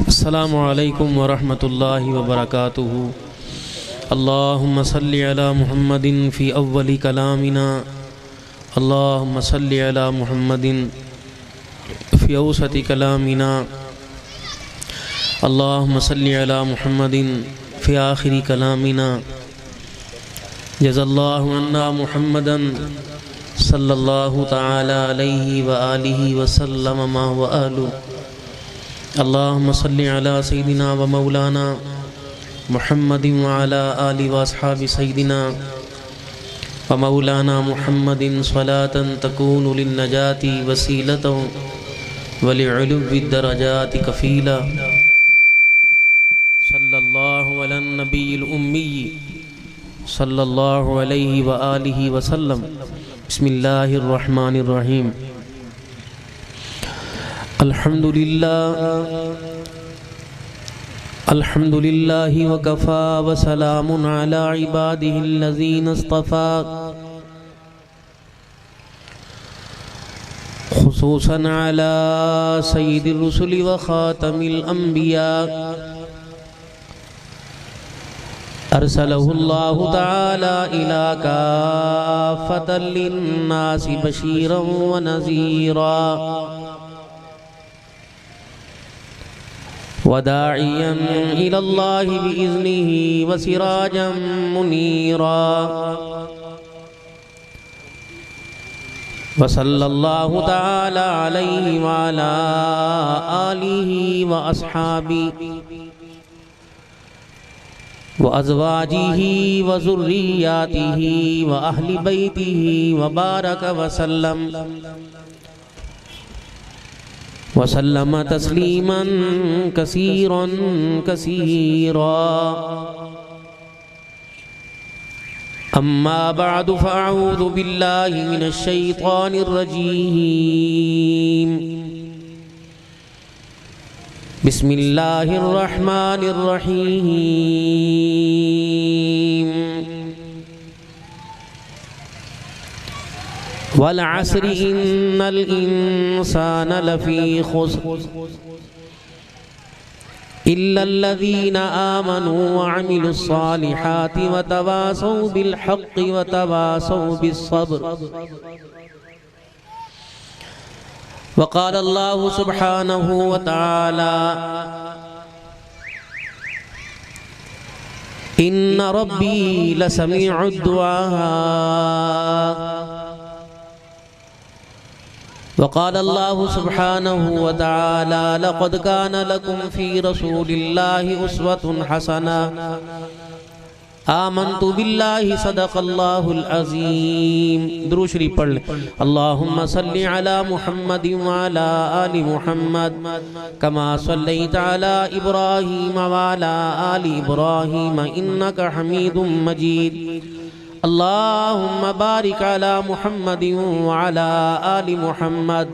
السلام علیکم ورحمۃ اللہ وبرکاتہ۔ اللہم صلی علی محمد فی اول کلامنا، اللہم صلی علی محمد فی اوسط کلامنا، اللہم صلی علی محمد فی آخر کلامنا۔ جزا اللہ عنا محمدا صلی اللہ تعالی علیہ وآلہ وسلم ما هو اہلہ۔ اللہم صلی علی سیدنا و مولانا محمد وعلی آل و اصحاب سیدنا و مولانا محمد صلاة تکون للنجاة وسیلة ولعلو الدرجات کفیلا۔ صلی اللہ علی النبی الامی صلی اللہ علیہ وآلہ وسلم۔ بسم اللہ الرحمن الرحیم۔ الحمد للہ وکفا وسلام علی عبادہ الذین اصطفا، خصوصا علی سید الرسل وخاتم الانبیاء، ارسلہ اللہ تعالی الی کافۃ للناس بشیرا ونذیرا، وداعیا الی اللہ بإذنہ وسراجا منیرا، وصلی اللہ تعالی علیہ وعلی آلہ واصحابہ وازواجہ وذریاتہ واہل بیتہ وبارک وسلم وسلم تسلیما کثیرا کثیرا۔ اما بعد فاعوذ باللہ من الشیطان الرجیم، بسم اللہ الرحمن الرحیم۔ والعصر ان الانسان لفی خسر الا الذین آمنوا وعملوا الصالحات وتواصوا بالحق وتواصوا بالصبر۔ وقال اللہ سبحانہ وتعالی ان ربی لسمیع الدعاء۔ وقال اللہ سبحانہ وتعالی لقد کان لکم فی رسول اللہ اسوۃ حسنہ، آمنت باللہ صدق اللہ العظیم۔ درود شریف پڑھ لیں۔ اللہم صلی علی محمد وعلی آل محمد کما صلیت علی ابراہیم وعلی آل ابراہیم انک حمید مجید۔ اللہم بارک علی محمد وعلی آل محمد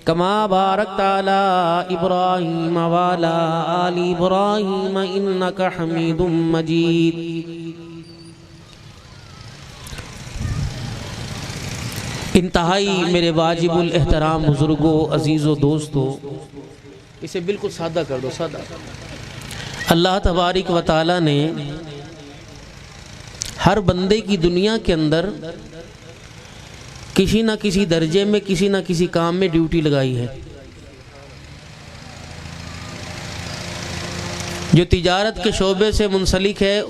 کما بارکت علی ابراہیم وعلی آل ابراہیم انک حمید مجید۔ انتہائی میرے واجب الاحترام بزرگوں، عزیزوں، دوستوں، اسے بالکل سادہ کر دو، سادہ۔ اللہ تبارک و تعالی نے ہر بندے کی دنیا کے اندر کسی نہ کسی درجے میں، کسی نہ کسی کام میں ڈیوٹی لگائی ہے۔ جو تجارت کے شعبے سے منسلک ہے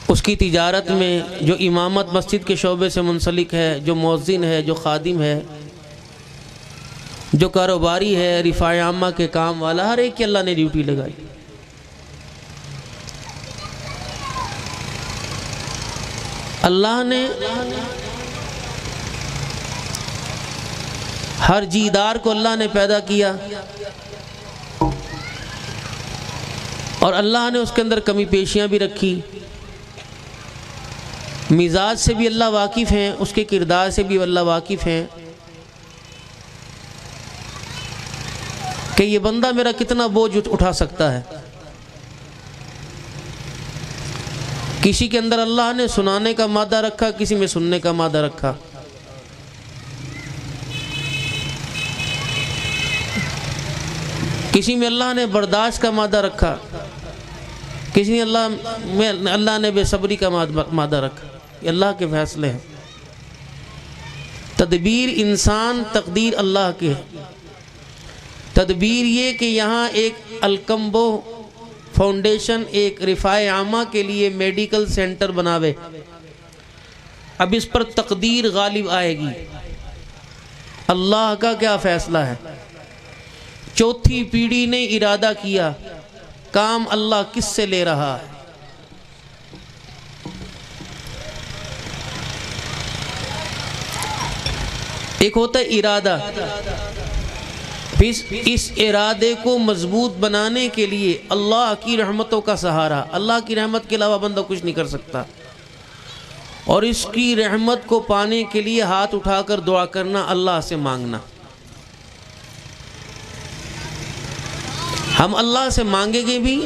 اس کی تجارت میں، جو امامت مسجد کے شعبے سے منسلک ہے، جو مؤذن ہے، جو خادم ہے، جو کاروباری ہے، رفاع عامہ کے کام والا، ہر ایک کی اللہ نے ڈیوٹی لگائی۔ اللہ نے ہر جیدار کو اللہ نے پیدا کیا اور اللہ نے اس کے اندر کمی پیشیاں بھی رکھی۔ مزاج سے بھی اللہ واقف ہیں، اس کے کردار سے بھی اللہ واقف ہیں کہ یہ بندہ میرا کتنا بوجھ اٹھا سکتا ہے۔ کسی کے اندر اللہ نے سنانے کا مادہ رکھا، کسی میں سننے کا مادہ رکھا۔ کسی میں اللہ نے برداشت کا مادہ رکھا، کسی نے اللہ نے بے صبری کا مادہ رکھا. یہ اللہ کے فیصلے ہیں. تدبیر انسان، تقدیر اللہ کی ہے. تدبیر یہ کہ یہاں ایک الکمبو فاؤنڈیشن ایک رفاع عامہ کے لیے میڈیکل سینٹر بناوے. اب اس پر تقدیر غالب آئے گی. اللہ کا کیا فیصلہ ہے؟ چوتھی پیڑھی نے ارادہ کیا، کام اللہ کس سے لے رہا ہے؟ ایک ہوتا ہے ارادہ، اس ارادے کو مضبوط بنانے کے لیے اللہ کی رحمتوں کا سہارا. اللہ کی رحمت کے علاوہ بندہ کچھ نہیں کر سکتا، اور اس کی رحمت کو پانے کے لیے ہاتھ اٹھا کر دعا کرنا، اللہ سے مانگنا. ہم اللہ سے مانگیں گے بھی،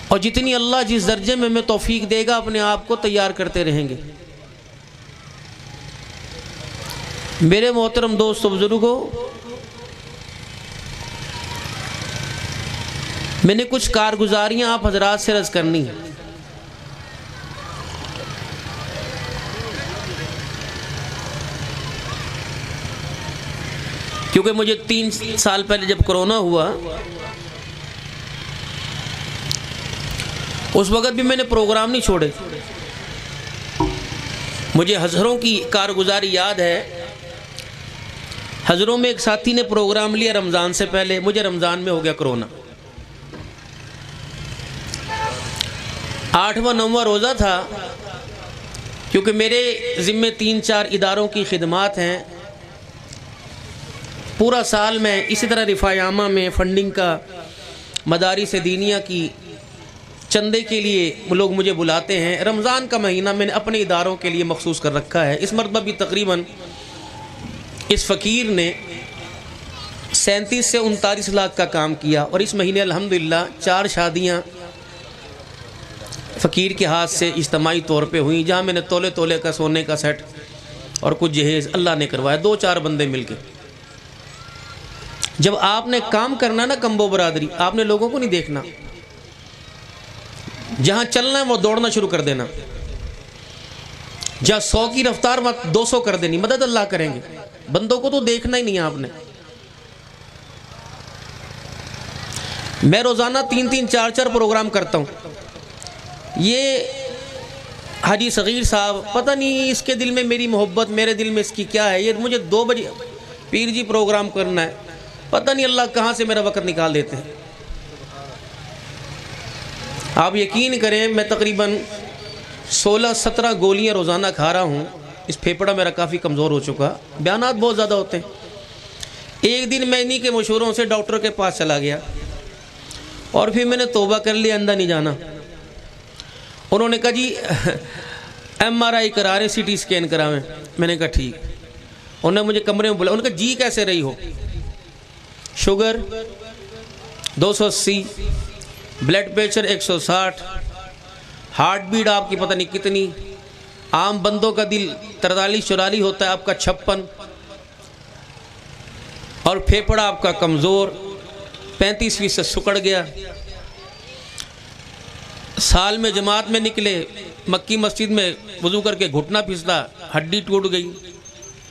اور جتنی اللہ جس درجے میں ہمیں توفیق دے گا اپنے آپ کو تیار کرتے رہیں گے. میرے محترم دوستو بزرگوں، میں نے کچھ کارگزاریاں آپ حضرات سے عرض کرنی ہیں. کیونکہ مجھے 3 سال پہلے جب کرونا ہوا، اس وقت بھی میں نے پروگرام نہیں چھوڑے. مجھے حضروں کی کارگزاری یاد ہے. حضروں میں ایک ساتھی نے پروگرام لیا رمضان سے پہلے، مجھے رمضان میں ہو گیا کرونا. 8واں 9واں روزہ تھا. کیونکہ میرے ذمے 3-4 اداروں کی خدمات ہیں، پورا سال میں اسی طرح رفاع عامہ میں فنڈنگ کا، مدارس دینیہ کی چندے کے لیے لوگ مجھے بلاتے ہیں. رمضان کا مہینہ میں نے اپنے اداروں کے لیے مخصوص کر رکھا ہے. اس مرتبہ بھی تقریباً اس فقیر نے 37 سے 39 لاکھ کا کام کیا، اور اس مہینے الحمدللہ 4 شادیاں فقیر کے ہاتھ سے اجتماعی طور پہ ہوئیں، جہاں میں نے تولے تولے کا سونے کا سیٹ اور کچھ جہیز اللہ نے کروایا. 2-4 بندے مل کے. جب آپ نے کام کرنا نا کمبو برادری، آپ نے لوگوں کو نہیں دیکھنا، جہاں چلنا ہے وہ دوڑنا شروع کر دینا. جہاں 100 کی رفتار 200 کر دینی. مدد اللہ کریں گے. بندوں کو تو دیکھنا ہی نہیں آپ نے. میں روزانہ 3-3 4-4 پروگرام کرتا ہوں. یہ حاجی صغیر صاحب، پتہ نہیں اس کے دل میں میری محبت، میرے دل میں اس کی کیا ہے. یہ مجھے 2 بجے پیر جی پروگرام کرنا ہے، پتہ نہیں اللہ کہاں سے میرا وقت نکال دیتے ہیں. آپ یقین کریں میں تقریباً 16-17 گولیاں روزانہ کھا رہا ہوں. اس پھیپڑا میرا کافی کمزور ہو چکا، بیانات بہت زیادہ ہوتے ہیں. ایک دن میں انہی کے مشوروں سے ڈاکٹر کے پاس چلا گیا، اور پھر میں نے توبہ کر لیا، اندر نہیں جانا. انہوں نے کہا جی MRI کرا رہے، CT اسکین کراویں. میں نے کہا ٹھیک. انہوں نے مجھے کمرے میں بولا. انہوں نے کہا جی کیسے رہی ہو؟ Sugar 280، blood pressure 160، heart beat آپ کی پتہ نہیں کتنی. عام بندوں کا دل 43-44 ہوتا ہے، آپ کا 56، اور پھیپڑا آپ کا کمزور 35% سکڑ گیا. سال میں جماعت میں نکلے، مکی مسجد میں وضو کر کے گھٹنا پھسلا، ہڈی ٹوٹ گئی،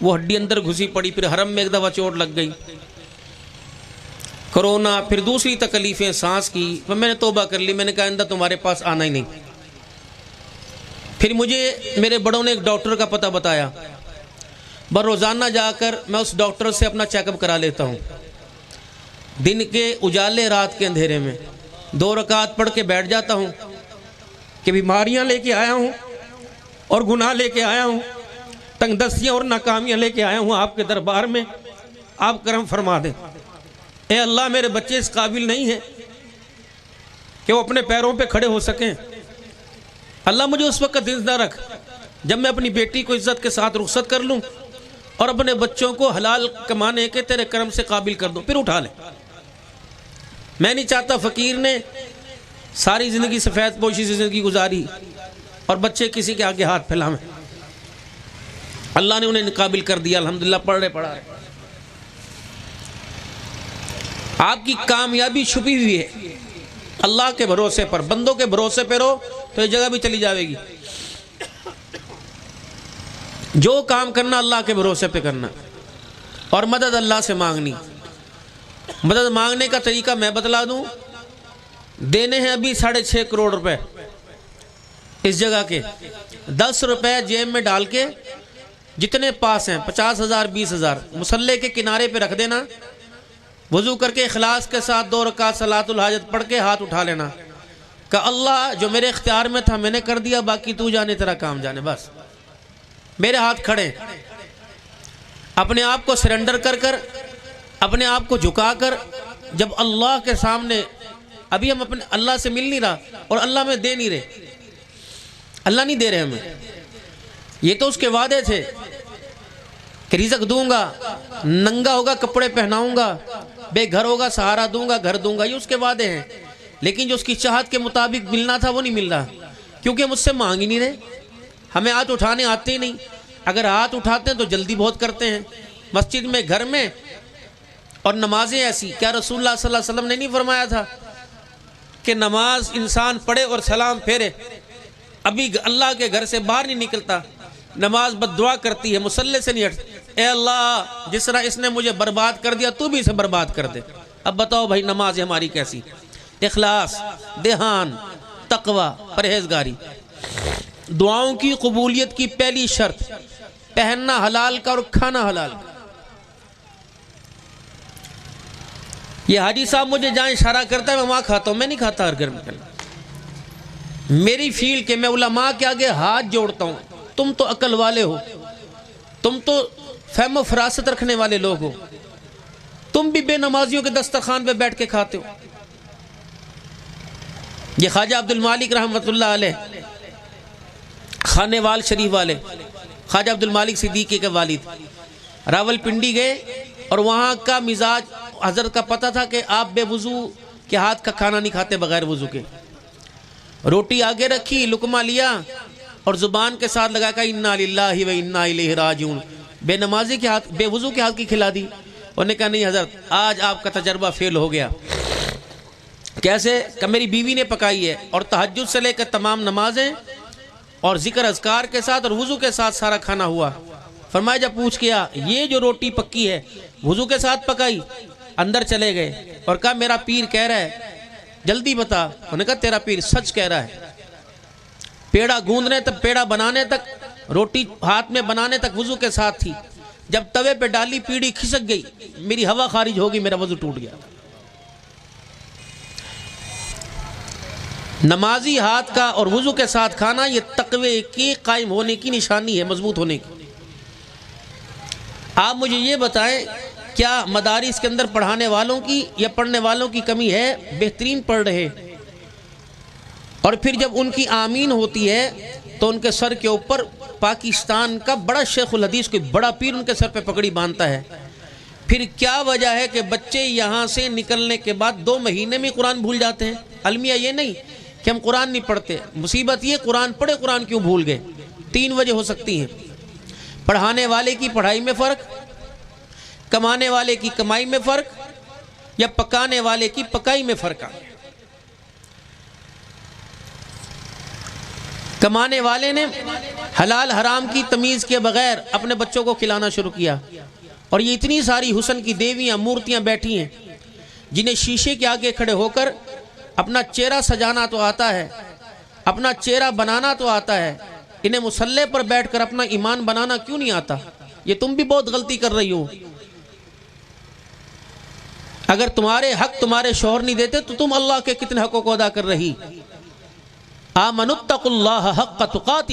وہ ہڈی اندر گھسی پڑی. پھر حرم میں ایک دفعہ چوٹ لگ گئی، کرونا، پھر دوسری تکلیفیں سانس کی. میں نے توبہ کر لی. میں نے کہا آئندہ تمہارے پاس آنا ہی نہیں. پھر مجھے میرے بڑوں نے ایک ڈاکٹر کا پتہ بتایا. بس روزانہ جا کر میں اس ڈاکٹر سے اپنا چیک اپ کرا لیتا ہوں. دن کے اجالے، رات کے اندھیرے میں 2 رکعت پڑھ کے بیٹھ جاتا ہوں کہ بیماریاں لے کے آیا ہوں اور گناہ لے کے آیا ہوں، تنگ دستیاں اور ناکامیاں لے کے آیا ہوں آپ کے دربار میں. آپ کرم فرما دیں. اے اللہ، میرے بچے اس قابل نہیں ہیں کہ وہ اپنے پیروں پہ کھڑے ہو سکیں. اللہ مجھے اس وقت زندہ رکھ جب میں اپنی بیٹی کو عزت کے ساتھ رخصت کر لوں اور اپنے بچوں کو حلال کمانے کے تیرے کرم سے قابل کر دوں، پھر اٹھا لے. میں نہیں چاہتا فقیر نے ساری زندگی سفید پوشی سے زندگی گزاری اور بچے کسی کے آگے ہاتھ پھیلائیں. اللہ نے انہیں قابل کر دیا، الحمدللہ پڑھ رہے پڑھا رہے. آپ کی کامیابی چھپی ہوئی ہے اللہ کے بھروسے پر. بندوں کے بھروسے پہ رہو تو یہ جگہ بھی چلی جاوے گی. جو کام کرنا اللہ کے بھروسے پہ کرنا اور مدد اللہ سے مانگنی. مدد مانگنے کا طریقہ میں بتلا دوں. دینے ہیں ابھی 6.5 کروڑ روپے اس جگہ کے. 10 روپے جیب میں ڈال کے جتنے پاس ہیں 50,000 20,000 مصلے کے کنارے پہ رکھ دینا. وضو کر کے اخلاص کے ساتھ 2 رکعت صلاۃ الحاجت پڑھ کے ہاتھ اٹھا لینا کہ اللہ جو میرے اختیار میں تھا میں نے کر دیا, باقی تو جانے تیرا کام جانے. بس میرے ہاتھ کھڑے. اپنے آپ کو سرنڈر کر کر, اپنے آپ کو جھکا کر, جب اللہ کے سامنے ابھی ہم اپنے اللہ سے مل نہیں رہا اور اللہ میں دے نہیں رہے, اللہ نہیں دے رہے ہمیں. یہ تو اس کے وعدے تھے کہ رزق دوں گا, ننگا ہوگا کپڑے پہناؤں گا, بے گھر ہوگا سہارا دوں گا, گھر دوں گا. یہ اس کے وعدے ہیں, لیکن جو اس کی چاہت کے مطابق ملنا تھا وہ نہیں مل رہا, کیونکہ ہم اس سے مانگ ہی نہیں رہے. ہمیں ہاتھ اٹھانے آتے ہی نہیں. اگر ہاتھ اٹھاتے ہیں تو جلدی بہت کرتے ہیں, مسجد میں, گھر میں. اور نمازیں ایسی, کیا رسول اللہ صلی اللہ علیہ وسلم نے نہیں فرمایا تھا کہ نماز انسان پڑھے اور سلام پھیرے, ابھی اللہ کے گھر سے باہر نہیں نکلتا, نماز بد دعا کرتی ہے, مصلے سے نہیں ہٹتی. اے اللہ جس طرح اس نے مجھے برباد کر دیا تو بھی اسے برباد کر دے. اب بتاؤ بھائی نماز ہماری کیسی؟ اخلاص, دھیان, تقوی, پرہیزگاری. دعاؤں کی قبولیت کی پہلی شرط پہننا حلال کا اور کھانا حلال کا. یہ حاجی صاحب مجھے جہاں اشارہ کرتا ہے میں وہاں کھاتا ہوں, میں نہیں کھاتا ہر گھر میں. میری فیل کہ میں علماء کے آگے ہاتھ جوڑتا ہوں. تم تو عقل والے ہو, تم تو فہم و فراست رکھنے والے لوگ ہو, تم بھی بے نمازیوں کے دسترخوان پہ بیٹھ کے کھاتے ہو. یہ خواجہ عبد المالک رحمۃ اللہ علیہ, خانے وال شریف والے, خواجہ عبد المالک صدیقی کے والد, راول پنڈی گئے اور وہاں کا مزاج حضرت کا پتہ تھا کہ آپ بے وضو کے ہاتھ کا کھانا نہیں کھاتے بغیر وضو کے. روٹی آگے رکھی, لقمہ لیا اور زبان کے ساتھ لگا کہ انا للہ و انا الیہ راجعون. بے نمازی کے ہاتھ, بے وضو کے ہاتھ کی کھلا دی. انہوں نے کہا نہیں حضرت آج آپ کا تجربہ فیل ہو گیا. کیسے؟ کہ میری بیوی نے پکائی ہے اور تہجد سے لے کر تمام نمازیں اور ذکر اذکار کے ساتھ اور وضو کے ساتھ سارا کھانا ہوا. فرمایا جب پوچھ کیا یہ جو روٹی پکی ہے وضو کے ساتھ پکائی, اندر چلے گئے اور کہا میرا پیر کہہ رہا ہے جلدی بتا. انہوں نے کہا تیرا پیر سچ کہہ رہا ہے. پیڑا گوندنے تک, پیڑا بنانے تک, روٹی ہاتھ میں بنانے تک وضو کے ساتھ تھی. جب توے پہ ڈالی پیڑی کھسک گئی, میری ہوا خارج ہوگی, میرا وضو ٹوٹ گیا. نمازی ہاتھ کا اور وضو کے ساتھ کھانا یہ تقوی کی قائم ہونے کی نشانی ہے, مضبوط ہونے کی. آپ مجھے یہ بتائیں کیا مدارس کے اندر پڑھانے والوں کی یا پڑھنے والوں کی کمی ہے؟ بہترین پڑھ رہے, اور پھر جب ان کی آمین ہوتی ہے تو ان کے سر کے اوپر پاکستان کا بڑا شیخ الحدیث کوئی بڑا پیر ان کے سر پہ پگڑی باندھتا ہے. پھر کیا وجہ ہے کہ بچے یہاں سے نکلنے کے بعد 2 مہینے میں قرآن بھول جاتے ہیں؟ المیہ یہ نہیں کہ ہم قرآن نہیں پڑھتے, مصیبت یہ قرآن پڑھے قرآن کیوں بھول گئے. 3 وجہ ہو سکتی ہیں. پڑھانے والے کی پڑھائی میں فرق, کمانے والے کی کمائی میں فرق, یا پکانے والے کی پکائی میں فرق. کمانے والے نے حلال حرام کی تمیز کے بغیر اپنے بچوں کو کھلانا شروع کیا, اور یہ اتنی ساری حسن کی دیویاں مورتیاں بیٹھی ہیں جنہیں شیشے کے آگے کھڑے ہو کر اپنا چہرہ سجانا تو آتا ہے, اپنا چہرہ بنانا تو آتا ہے, انہیں مصلے پر بیٹھ کر اپنا ایمان بنانا کیوں نہیں آتا؟ یہ تم بھی بہت غلطی کر رہی ہو. اگر تمہارے حق تمہارے شوہر نہیں دیتے تو تم اللہ کے کتنے حقوں کو ادا کر رہی. آمنوا اتقوا اللہ حق تقاتہ,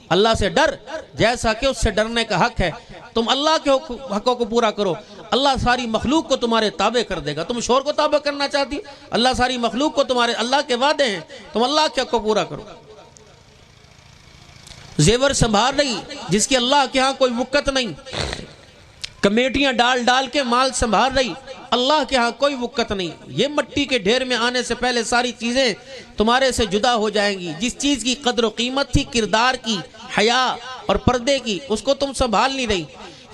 اللہ سے ڈر جیسا کہ اس سے ڈرنے کا حق ہے. تم اللہ کے حقوں کو پورا کرو, اللہ ساری مخلوق کو تمہارے تابع کر دے گا. تم شوہر کو تابع کرنا چاہتی, اللہ ساری مخلوق کو تمہارے, اللہ کے وعدے ہیں, تم اللہ کے حق کو پورا کرو. زیور سنبھال رہی جس کی اللہ کے ہاں کوئی وقت نہیں, کمیٹیاں ڈال ڈال کے مال سنبھال رہی, اللہ کے ہاں کوئی وقت نہیں. یہ مٹی کے ڈھیر میں آنے سے پہلے ساری چیزیں تمہارے سے جدا ہو جائیں گی. جس چیز کی قدر و قیمت تھی کردار کی, حیا اور پردے کی, اس کو تم سنبھال نہیں رہی.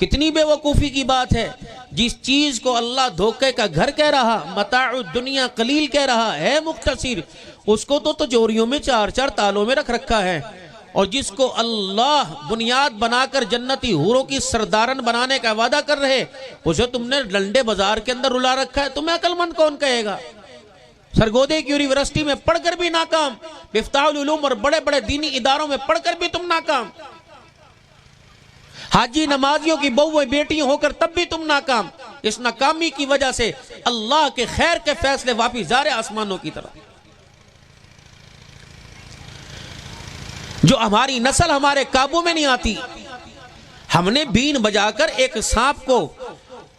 کتنی بے وقوفی کی بات ہے. جس چیز کو اللہ دھوکے کا گھر کہہ رہا، متاع الدنیا قلیل کہہ رہا ہے مختصر، اس کو تو تجوریوں میں 4 تالوں میں رکھ رکھا ہے. اور جس کو اللہ بنیاد بنا کر جنتی حوروں کی سردارن بنانے کا وعدہ کر رہے، اسے تم نے ڈنڈے بازار کے اندر رلا رکھا ہے. تمہیں عقل مند کون کہے گا؟ سرگودے کی یونیورسٹی میں پڑھ کر بھی ناکام، مفتاح العلوم اور بڑے بڑے دینی اداروں میں پڑھ کر بھی تم ناکام، حاجی نمازیوں کی بہویں بیٹیاں ہو کر تب بھی تم ناکام. اس ناکامی کی وجہ سے اللہ کے خیر کے فیصلے واپس جا رہے آسمانوں کی طرف. جو ہماری نسل ہمارے قابو میں نہیں آتی. ہم نے بین بجا کر ایک سانپ کو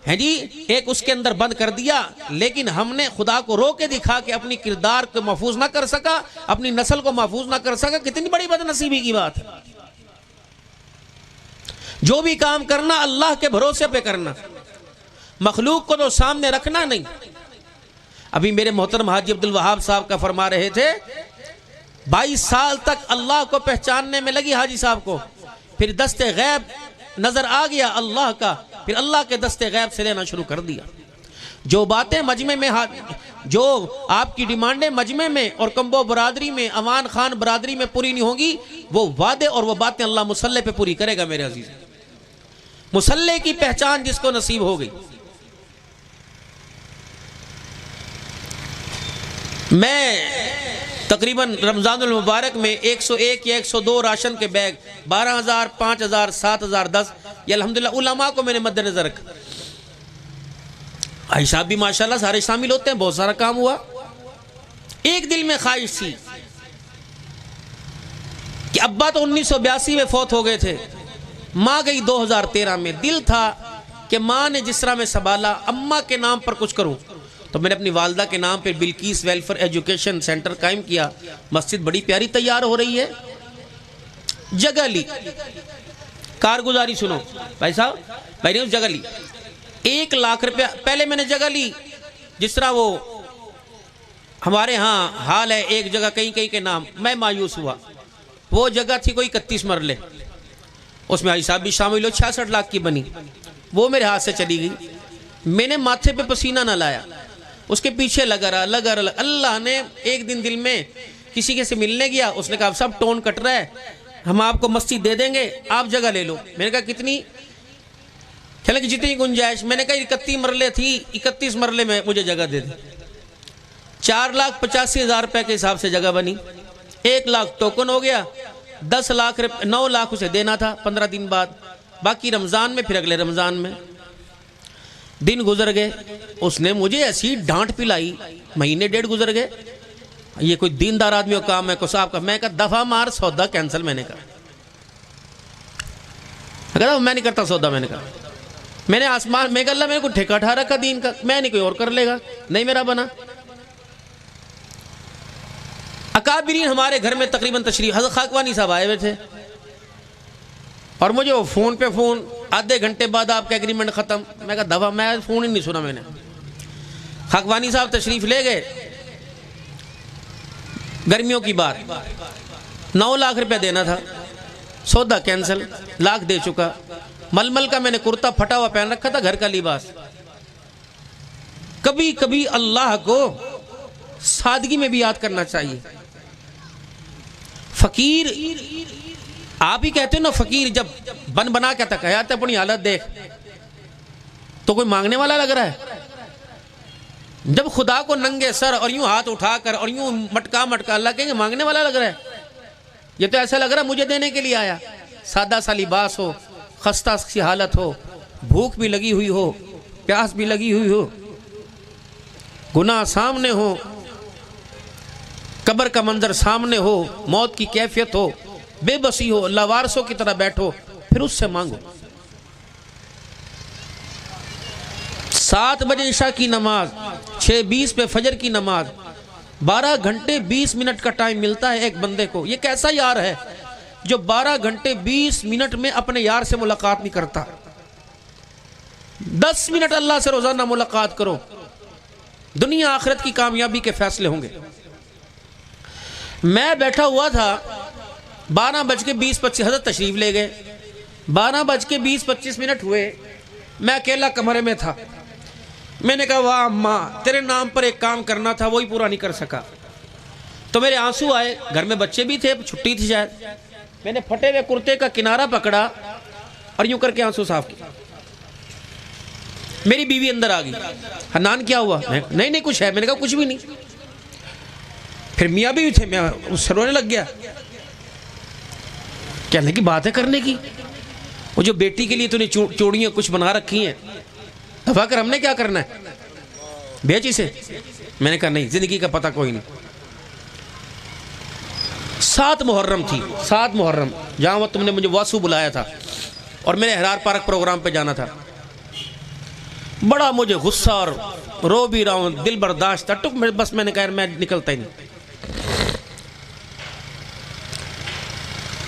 ایک اس کے اندر بند کر دیا، لیکن ہم نے خدا کو رو کے دکھا کہ اپنی کردار کو محفوظ نہ کر سکا، اپنی نسل کو محفوظ نہ کر سکا. کتنی بڑی بد نصیبی کی بات ہے. جو بھی کام کرنا اللہ کے بھروسے پہ کرنا، مخلوق کو تو سامنے رکھنا نہیں. ابھی میرے محترم حاجی عبدالوہاب صاحب کا فرما رہے تھے 22 سال تک اللہ کو پہچاننے میں لگی حاجی صاحب کو، پھر دست غیب نظر آ گیا اللہ کا، پھر اللہ کے دست غیب سے لینا شروع کر دیا. جو باتیں مجمع میں، جو آپ کی ڈیمانڈیں مجمع میں اور کمبو برادری میں، امان خان برادری میں پوری نہیں ہوں گی، وہ وعدے اور وہ باتیں اللہ مصلح پہ پوری کرے گا. میرے عزیز، مصلح کی پہچان جس کو نصیب ہو گئی. میں تقریباً رمضان المبارک میں 101 یا 102 راشن کے بیگ 12,000 5,000 7,000 10 یہ الحمدللہ علماء کو میں نے مد نظر رکھا. بھائی صاحب بھی ماشاءاللہ سارے شامل ہوتے ہیں، بہت سارا کام ہوا. ایک دل میں خواہش تھی کہ ابا تو 1982 میں فوت ہو گئے تھے، ماں گئی 2013 میں. دل تھا کہ ماں نے جس طرح میں سنبھالا، اماں کے نام پر کچھ کروں. تو میں نے اپنی والدہ کے نام پہ بلقیس ویلفیئر ایجوکیشن سینٹر قائم کیا. مسجد بڑی پیاری تیار ہو رہی ہے. جگہ لی، کارگزاری سنو بھائی صاحب، میں نے اس جگہ لی 1 لاکھ روپیہ. پہلے میں نے جگہ لی جس طرح وہ ہمارے ہاں حال ہے، ایک جگہ کہیں کے نام. میں مایوس ہوا. وہ جگہ تھی کوئی 31 مرلے، اس میں حاجی صاحب بھی شامل ہو، 66 لاکھ کی بنی. وہ میرے ہاتھ سے چلی گئی. میں نے ماتھے پہ پسینہ نہ لایا، اس کے پیچھے لگا رہا. اللہ نے ایک دن دل میں کسی کے سے ملنے گیا، اس نے کہا سب ٹون کٹ رہا ہے، ہم آپ کو مسجد دے دیں گے، آپ جگہ لے لو. میں نے کہا کتنی؟ کہ جتنی گنجائش. میں نے کہا 31 مرلے تھی، 31 مرلے میں مجھے جگہ دے دیں. 4,85,000 روپے کے حساب سے جگہ بنی. 1 لاکھ ٹوکن ہو گیا. 10 لاکھ 9 لاکھ اسے دینا تھا 15 دن بعد، باقی رمضان میں، پھر اگلے رمضان میں. دن گزر گئے، اس نے مجھے ایسی ڈانٹ پلائی. مہینے 1.5 گزر گئے. یہ کوئی دیندار آدمی کا کام ہے کو صاحب کا. میں کہا دفعہ مار، سودا کینسل. میں نے کہا میں نہیں کرتا سودا. میں نے کہا میں نے آسمان میں کہا اللہ میرے کو ٹھیکہ اٹھا رکھا دین کا، میں نہیں کوئی اور کر لے گا، نہیں میرا بنا. اکابرین ہمارے گھر میں تقریباً تشریف، حضرت خاکوانی صاحب آئے ہوئے تھے اور مجھے وہ فون پہ فون، آدھے گھنٹے بعد آپ کا ایگریمنٹ ختم. میں کہا دفعہ، میں فون ہی نہیں سنا. میں نے خاکوانی صاحب تشریف لے گئے. گرمیوں کی بات، 9 لاکھ روپے دینا تھا، سودا کینسل، لاکھ دے چکا. ململ کا میں نے کرتا پھٹا ہوا پہن رکھا تھا، گھر کا لباس. کبھی کبھی اللہ کو سادگی میں بھی یاد کرنا چاہیے. فقیر، آپ ہی کہتے ہیں نا، فقیر جب بن بنا کے تک آیا تو اپنی حالت دیکھ، تو کوئی مانگنے والا لگ رہا ہے. جب خدا کو ننگے سر اور یوں ہاتھ اٹھا کر اور یوں مٹکا اللہ کہیں گے مانگنے والا لگ رہا ہے. یہ تو ایسا لگ رہا ہے مجھے دینے کے لیے آیا. سادہ سا لباس ہو، خستہ سی حالت ہو، بھوک بھی لگی ہوئی ہو، پیاس بھی لگی ہوئی ہو، گناہ سامنے ہو، قبر کا منظر سامنے ہو، موت کی کیفیت ہو، بے بسی ہو، لاوارثوں کی طرح بیٹھو، پھر اس سے مانگو. 7 بجے عشاء کی نماز، 6:20 پہ فجر کی نماز، 12 گھنٹے 20 منٹ کا ٹائم ملتا ہے ایک بندے کو. یہ کیسا یار ہے جو 12 گھنٹے 20 منٹ میں اپنے یار سے ملاقات نہیں کرتا؟ 10 منٹ اللہ سے روزانہ ملاقات کرو، دنیا آخرت کی کامیابی کے فیصلے ہوں گے. میں بیٹھا ہوا تھا، 12:20 حضرت تشریف لے گئے. 12:20-25 ہوئے، میں اکیلا کمرے میں تھا. میں نے کہا واہ اماں، تیرے نام پر ایک کام کرنا تھا وہی پورا نہیں کر سکا. تو میرے آنسو آئے، گھر میں بچے بھی تھے، چھٹی تھی شاید. میں نے پھٹے ہوئے کرتے کا کنارہ پکڑا اور یوں کر کے آنسو صاف کیا. میری بیوی اندر آ گئی، حنان کیا ہوا؟ نہیں کچھ ہے. میں نے کہا کچھ بھی نہیں. پھر میاں بھی تھے، میں اس سے رونے لگ گیا. کہنے کی بات ہے کرنے کی، وہ جو بیٹی کے لیے تو نے چوڑیاں کچھ بنا رکھی ہیں، دفع کر، ہم نے کیا کرنا ہے، بھیج اسے. میں نے کہا نہیں، زندگی کا پتہ کوئی نہیں. 7 محرم تھی، 7 محرم، جہاں وہ تم نے مجھے واسو بلایا تھا اور میرے احرار پارک پروگرام پہ جانا تھا. بڑا مجھے غصہ اور رو بھی رہا ہوں، دل برداشت تھا. بس میں نے کہا میں نکلتا ہی نہیں.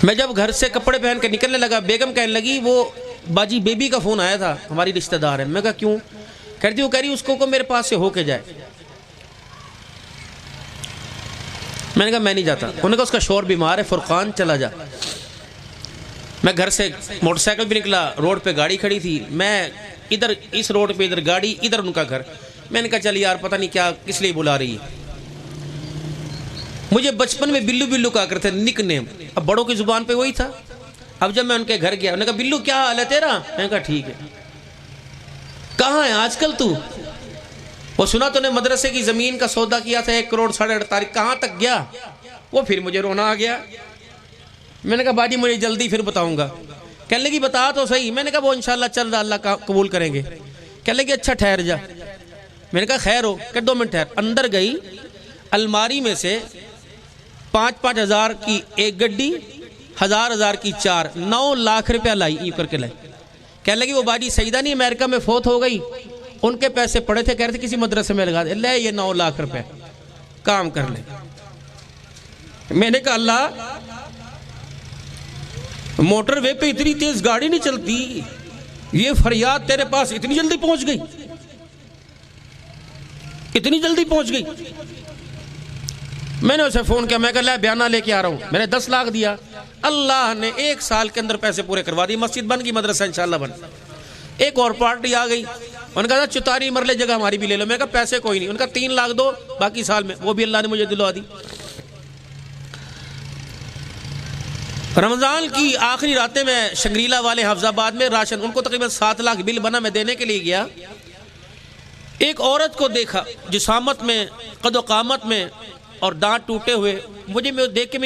میں جب گھر سے کپڑے پہن کے نکلنے لگا، بیگم کہنے لگی وہ باجی بیبی کا فون آیا تھا، ہماری رشتہ دار ہے. میں کہا کیوں؟ کہتی وہ اس کو میرے پاس سے ہو کے جائے. میں نے کہا میں نہیں جاتا. انہوں نے کہا اس کا شوہر بیمار ہے، فرقان چلا جا. میں گھر سے موٹر سائیکل بھی نکلا، روڈ پہ گاڑی کھڑی تھی، میں ادھر اس روڈ پہ ادھر گاڑی، ادھر ان کا گھر. میں نے کہا چل یار پتہ نہیں کیا کس لیے بلا رہی ہے. مجھے بچپن میں بلو بلو کہا کرتے، نک نیم. اب بڑوں کی زبان پہ وہی تھا. اب جب میں ان کے گھر گیا، انہوں نے کہا بلو کیا حال ہے تیرا؟ میں نے کہا ٹھیک ہے. کہاں ہے آج کل تو؟ وہ سنا تو نے مدرسے کی زمین کا سودا کیا تھا 1 کروڑ 48.5، کہاں تک گیا؟ وہ پھر مجھے رونا آ گیا. میں نے کہا باجی مجھے جلدی پھر بتاؤں گا. کہنے لگی بتا تو صحیح. میں نے کہا وہ انشاءاللہ چل رہا، اللہ کا قبول کریں گے. کہنے لگی اچھا ٹھہر جا. میں نے کہا خیر ہو کہ 2 منٹ ٹھہر. اندر گئی، الماری میں سے 5-5 ہزار کی ایک گڈی، 1000 کی 4، 9 لاکھ روپیہ لائی، یوں کر کے لائی. کہنے لگی وہ باجی سیدہ نہیں امریکہ میں فوت ہو گئی، ان کے پیسے پڑے تھے، کہہ رہے تھے کسی مدرسے میں لگا دے، لے یہ 9 لاکھ روپے کام کر لے. میں نے کہا اللہ، موٹر وے پہ اتنی تیز گاڑی نہیں چلتی، یہ فریاد تیرے پاس اتنی جلدی پہنچ گئی، اتنی جلدی پہنچ گئی. میں نے اسے فون کیا، میں کہا لے بیانہ لے کے آ رہا ہوں. میں نے 10 لاکھ دیا، اللہ نے 1 سال کے اندر پیسے پورے کروا دی. مسجد بن گئی، مدرسہ انشاءاللہ بن. ایک اور پارٹی آ گئی، انہوں نے کہا 44 مرلے جگہ ہماری بھی لے لو. میں نے کہا پیسے کوئی نہیں. انہوں نے کہا 3 لاکھ دو باقی سال میں، وہ بھی اللہ نے مجھے دلوا دی. رمضان کی آخری راتیں میں شنگریلا والے حفظ آباد میں راشن، ان کو تقریباً 7 لاکھ بل بنا، میں دینے کے لیے گیا. ایک عورت کو دیکھا جسامت میں، قد و قامت میں اور دانت ٹوٹے ہوئے. مجھے دیکھ کے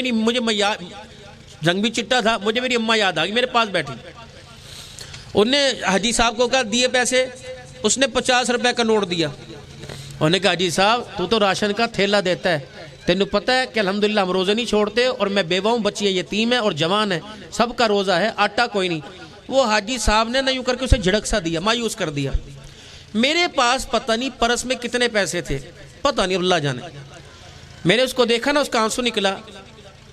رنگ بھی چٹا تھا، مجھے میری اماں یاد آ گئی، میرے پاس بیٹھی. انہوں نے حاجی صاحب کو کہا دیے پیسے، اس نے 50 روپے کا نوٹ دیا. انہوں نے کہا حاجی صاحب تو راشن کا تھیلا دیتا ہے، تینوں پتہ ہے کہ الحمدللہ ہم روزے نہیں چھوڑتے، اور میں بیوہ ہوں، بچی ہے یتیم ہے اور جوان ہے، سب کا روزہ ہے، آٹا کوئی نہیں. وہ حاجی صاحب نے نہ یوں کر کے اسے جھڑک سا دیا، مایوس کر دیا. میرے پاس پتہ نہیں پرس میں کتنے پیسے تھے، پتہ نہیں اللہ جانے. میں نے اس کو دیکھا نا، اس کا آنسو نکلا.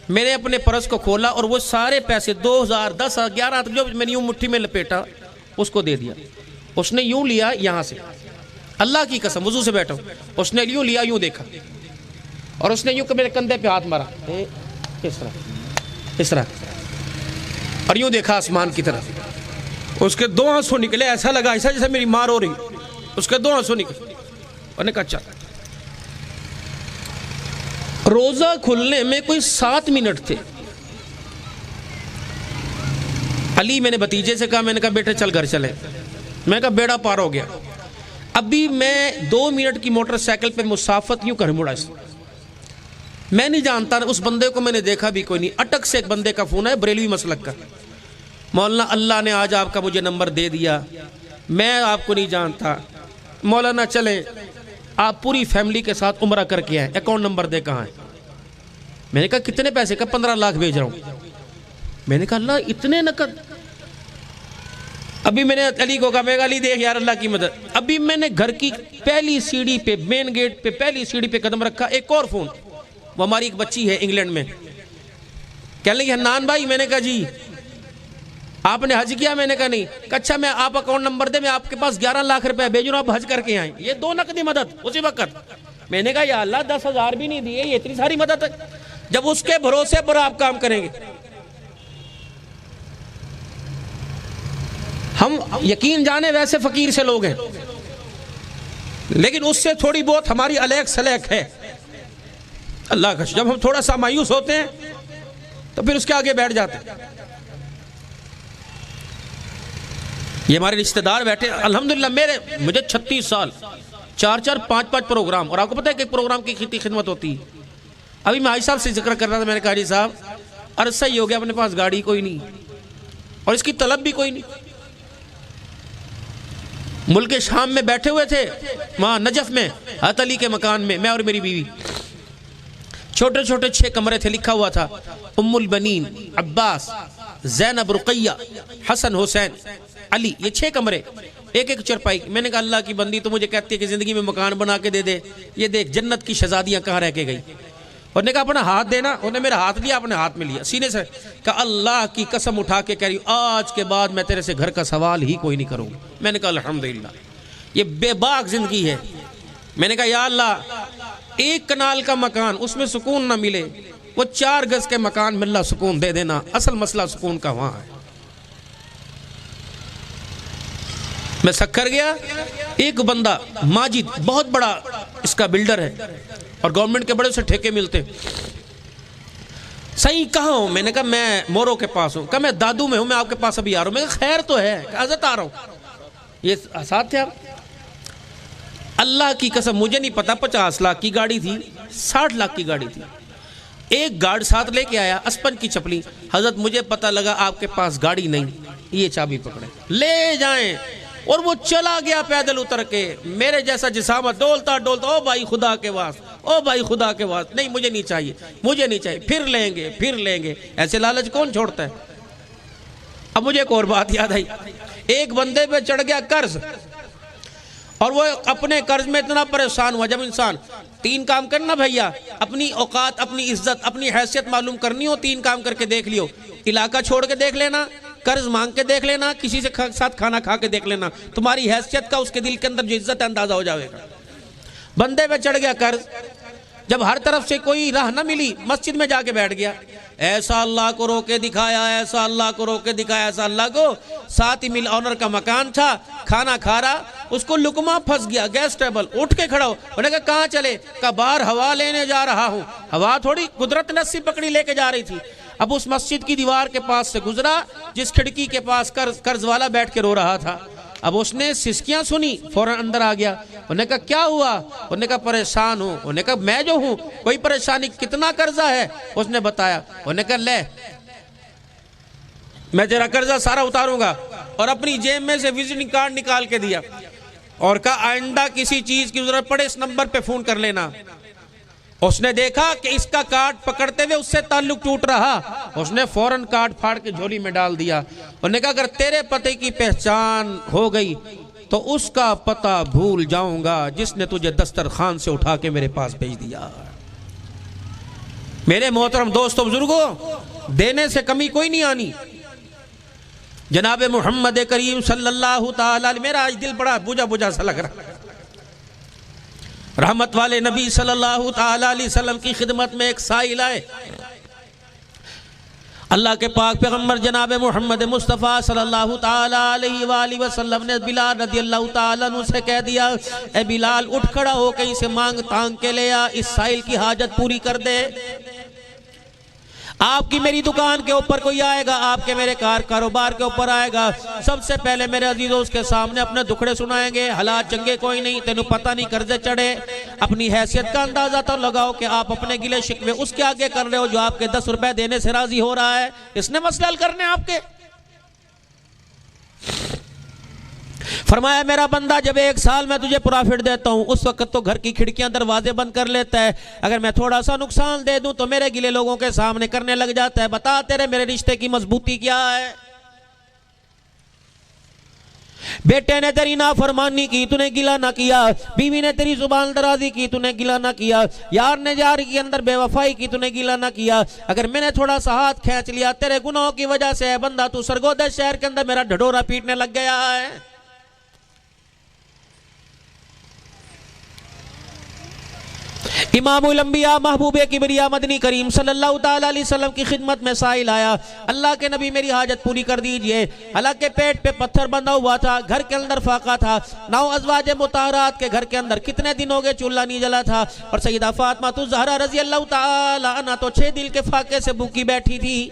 میں نے اپنے پرس کو کھولا اور وہ سارے پیسے 2000 10 11 جو میں نے یوں مٹھی میں لپیٹا اس کو دے دیا. اس نے یوں لیا یہاں سے، اللہ کی قسم وضو سے بیٹھا ہوں، اس نے یوں لیا، یوں دیکھا اور اس نے یوں کہ میرے کندھے پہ ہاتھ مارا، اس طرح اور یوں دیکھا آسمان کی طرف. اس کے 2 آنسو نکلے، ایسا لگا ایسا جیسے میری ماں رو رہی. اس کے 2 آنسو نکلے اور نے کہا اچھا. روزہ کھلنے میں کوئی 7 منٹ تھے. علی میں نے بھتیجے سے کہا، میں نے کہا بیٹے چل گھر چلے. میں نے کہا بیڑا پار ہو گیا. ابھی میں 2 منٹ کی موٹر سائیکل پہ مسافت یوں کر مڑا. میں نہیں جانتا، اس بندے کو میں نے دیکھا بھی کوئی نہیں. اٹک سے ایک بندے کا فون ہے، بریلوی مسلک کا. مولانا اللہ نے آج آپ کا مجھے نمبر دے دیا، میں آپ کو نہیں جانتا، مولانا چلیں آپ پوری فیملی کے ساتھ عمرہ کر کے آئیں، اکاؤنٹ نمبر دے کہاں ہے. میں نے کہا کتنے پیسے کا؟ 15 لاکھ بھیج رہا ہوں. میں نے کہا اللہ اتنے نقد. ابھی میں نے علی کو کہا، میں کہا علی دیکھ یار اللہ کی مدد. ابھی میں نے گھر کی پہلی سیڑھی پہ، مین گیٹ پہ پہلی سیڑھی پہ قدم رکھا، ایک اور فون. وہ ہماری ایک بچی ہے انگلینڈ میں، کہنے لگی حنان بھائی. میں نے کہا جی آپ نے حج کیا؟ میں نے کہا نہیں. اچھا میں آپ اکاؤنٹ نمبر دے، میں آپ کے پاس 11 لاکھ روپے بھیج رہا ہوں، آپ حج کر کے آئیں. یہ 2 نقدی مدد اسی وقت. میں نے کہا یا اللہ 10,000 بھی نہیں دیے، یہ اتنی ساری مدد. جب اس کے بھروسے پر آپ کام کریں گے. ہم یقین جانے ویسے فقیر سے لوگ ہیں، لیکن اس سے تھوڑی بہت ہماری الیک سلیک ہے اللہ کا۔ جب ہم تھوڑا سا مایوس ہوتے ہیں تو پھر اس کے آگے بیٹھ جاتے ہیں۔ یہ ہمارے رشتہ دار بیٹھے الحمدللہ، مجھے 36 سال، 4 5 پروگرام، اور آپ کو پتہ ہے کہ پروگرام کی کتنی خدمت ہوتی ہے۔ ابھی میں حاجی صاحب سے ذکر کر رہا تھا، میں نے کہا حاجی صاحب عرصہ ہی ہو گیا اپنے پاس گاڑی کوئی نہیں اور اس کی طلب بھی کوئی نہیں۔ ملک شام میں بیٹھے ہوئے تھے وہاں نجف میں حضرت علی کے مکان میں اور میری بیوی، چھوٹے چھوٹے 6 کمرے تھے، لکھا ہوا تھا ام البنین عباس زینب رقیہ حسن حسین علی، یہ 6 کمرے، ایک ایک چرپائی۔ میں نے کہا اللہ کی بندی تو مجھے کہتی ہے کہ زندگی میں مکان بنا کے دے دے، یہ دیکھ جنت کی شہزادیاں کہاں رہ کے گئی۔ اور نے کہا اپنا ہاتھ دینا، انہوں نے میرا ہاتھ لیا، اپنے ہاتھ میں لیا سینے سے، کہا اللہ کی قسم اٹھا کے کہہ رہی ہوں آج کے بعد میں تیرے سے گھر کا سوال ہی کوئی نہیں کروں۔ میں نے کہا الحمدللہ، یہ بے باک زندگی ہے۔ میں نے کہا یا اللہ 1 کنال کا مکان، اس میں سکون نہ ملے، وہ 4 گز کے مکان میں اللہ سکون دے دینا، اصل مسئلہ سکون کا وہاں ہے۔ میں سکھر گیا، ایک بندہ ماجد بہت بڑا اس کا بلڈر ہے اور گورنمنٹ کے بڑے سے ٹھیکے ملتے۔ صحیح کہاں ہوں؟ میں نے کہا میں مورو کے پاس ہوں۔ کہا میں دادو میں ہوں، میں آپ کے پاس ابھی آ رہا ہوں۔ میں کہا خیر تو ہے، کہا حضرت آ رہا ہوں۔ یہ ساتھ تھے آپ؟ اللہ کی قسم مجھے نہیں پتا 50 لاکھ کی گاڑی تھی، 60 لاکھ کی گاڑی تھی۔ ایک گارڈ ساتھ لے کے آیا، اسپن کی چپلی، حضرت مجھے پتا لگا آپ کے پاس گاڑی نہیں، یہ چابی پکڑے لے جائیں۔ اور وہ چلا گیا پیدل اتر کے، میرے جیسا جسامت ڈولتا ڈولتا، او بھائی خدا کے واسطے، او بھائی خدا کے واسطے، نہیں مجھے نہیں چاہیے، مجھے نہیں چاہیے، پھر لیں گے۔ ایسے لالچ کون چھوڑتا ہے؟ اب مجھے ایک اور بات یاد آئی، ایک بندے پہ چڑھ گیا قرض، اور وہ اپنے قرض میں اتنا پریشان ہوا۔ جب انسان 3 کام کرنا بھیا، اپنی اوقات، اپنی عزت، اپنی حیثیت معلوم کرنی ہو، 3 کام کر کے دیکھ لیو۔ علاقہ چھوڑ کے دیکھ لینا، قرض مانگ کے دیکھ لینا، کسی سے ساتھ کھانا کھا کے دیکھ لینا، تمہاری حیثیت کا اس کے دل کے اندر جو عزت ہے اندازہ ہو جاوے گا۔ بندے پہ چڑھ گیا قرض، جب ہر طرف سے کوئی راہ نہ ملی، مسجد میں جا کے بیٹھ گیا۔ ایسا اللہ کو رو کے دکھایا، ایسا اللہ کو رو کے دکھایا، ایسا اللہ کو۔ ساتھ ہی مل آنر کا مکان تھا، کھانا کھا رہا، اس کو لقمہ پھنس گیا گیس ٹیبل، اٹھ کے کھڑا ہو۔ انہوں نے کہا کہاں چلے؟ کہا باہر ہوا لینے جا رہا ہوں۔ ہوا تھوڑی، قدرت نے رسی پکڑی لے کے جا رہی تھی۔ اب اس مسجد کی دیوار کے پاس سے گزرا جس کھڑکی کے پاس قرض والا بیٹھ کے رو رہا تھا۔ اب اس نے سسکیاں سنی، فوراً اندر آ گیا۔ انہوں نے کہا کیا ہوا؟ انہوں نے کہا پریشان ہوں۔ انہوں نے کہا میں جو ہوں، کوئی پریشانی، کتنا قرضہ ہے؟ اس نے بتایا۔ انہوں نے کہا لے میں تیرا قرضہ سارا اتاروں گا، اور اپنی جیب میں سے وزٹنگ کارڈ نکال کے دیا اور کہا آئندہ کسی چیز کی ضرورت پڑے اس نمبر پہ فون کر لینا۔ اس نے دیکھا کہ اس کا کارڈ پکڑتے ہوئے اس سے تعلق ٹوٹ رہا، اس نے فوراً کارڈ پھاڑ کے جھولی میں ڈال دیا۔ انہوں نے کہا اگر تیرے پتے کی پہچان ہو گئی تو اس کا پتہ بھول جاؤں گا جس نے تجھے دسترخوان سے اٹھا کے میرے پاس بھیج دیا۔ میرے محترم دوستو بزرگوں، دینے سے کمی کوئی نہیں آنی۔ جناب محمد کریم صلی اللہ تعالی علیہ، میرا آج دل بڑا بجھا بجھا سا لگ رہا، رحمت والے نبی صلی اللہ تعالی علیہ وسلم کی خدمت میں ایک سائل آئے۔ اللہ کے پاک پیغمبر جناب محمد مصطفیٰ صلی اللہ تعالی علیہ وآلہ وسلم نے بلال رضی اللہ تعالیٰ عنہ سے کہہ دیا اے بلال اٹھ کھڑا ہو کہیں سے مانگ تانگ کے لے آ، اس سائل کی حاجت پوری کر دے۔ آپ کی میری دکان کے اوپر کوئی آئے گا، آپ کے میرے کاروبار کے اوپر آئے گا، سب سے پہلے میرے عزیزوں اس کے سامنے اپنے دکھڑے سنائیں گے۔ حالات چنگے کوئی نہیں، تینوں پتہ نہیں قرضے چڑھے، اپنی حیثیت کا اندازہ تو لگاؤ کہ آپ اپنے گلے شکوے اس کے آگے کر رہے ہو جو آپ کے 10 روپے دینے سے راضی ہو رہا ہے، اس نے مسئلہ حل کرنے آپ کے۔ فرمایا میرا بندہ جب 1 سال میں تجھے پرافٹ دیتا ہوں اس وقت تو گھر کی کھڑکیاں دروازے بند کر لیتا ہے، اگر میں تھوڑا سا نقصان دے دوں تو میرے گلے لوگوں کے سامنے کرنے لگ جاتا ہے۔ بتا تیرے میرے رشتے کی مضبوطی کیا ہے؟ بیٹے نے تیری نافرمانی کی تو نے گلہ نہ کیا، بیوی نے تیری زبان درازی کی تو نے گلہ نہ کیا، یار نے یار کے اندر بے وفائی کی تو نے گلہ نہ کیا، اگر میں نے تھوڑا سا ہاتھ کھینچ لیا تیرے گناہوں کی وجہ سے اے بندہ تو سرگودہ شہر کے اندر میرا ڈھڈورا پیٹنے لگ گیا ہے۔ امام الانبیاء محبوب کبریا مدنی کریم صلی اللہ تعالی علیہ وسلم کی خدمت میں سائل آیا، اللہ کے نبی میری حاجت پوری کر دیجئے۔ حالانکہ پیٹ پہ پتھر بندھا ہوا تھا، گھر کے اندر فاقہ تھا، 9 ازواج مطہرات کے گھر کے اندر کتنے دن ہو گئے چولہا نہیں جلا تھا، اور سیدہ فاطمہ الزہرا رضی اللہ تعالی عنہ تو 6 دن کے فاقے سے بھوکی بیٹھی تھی۔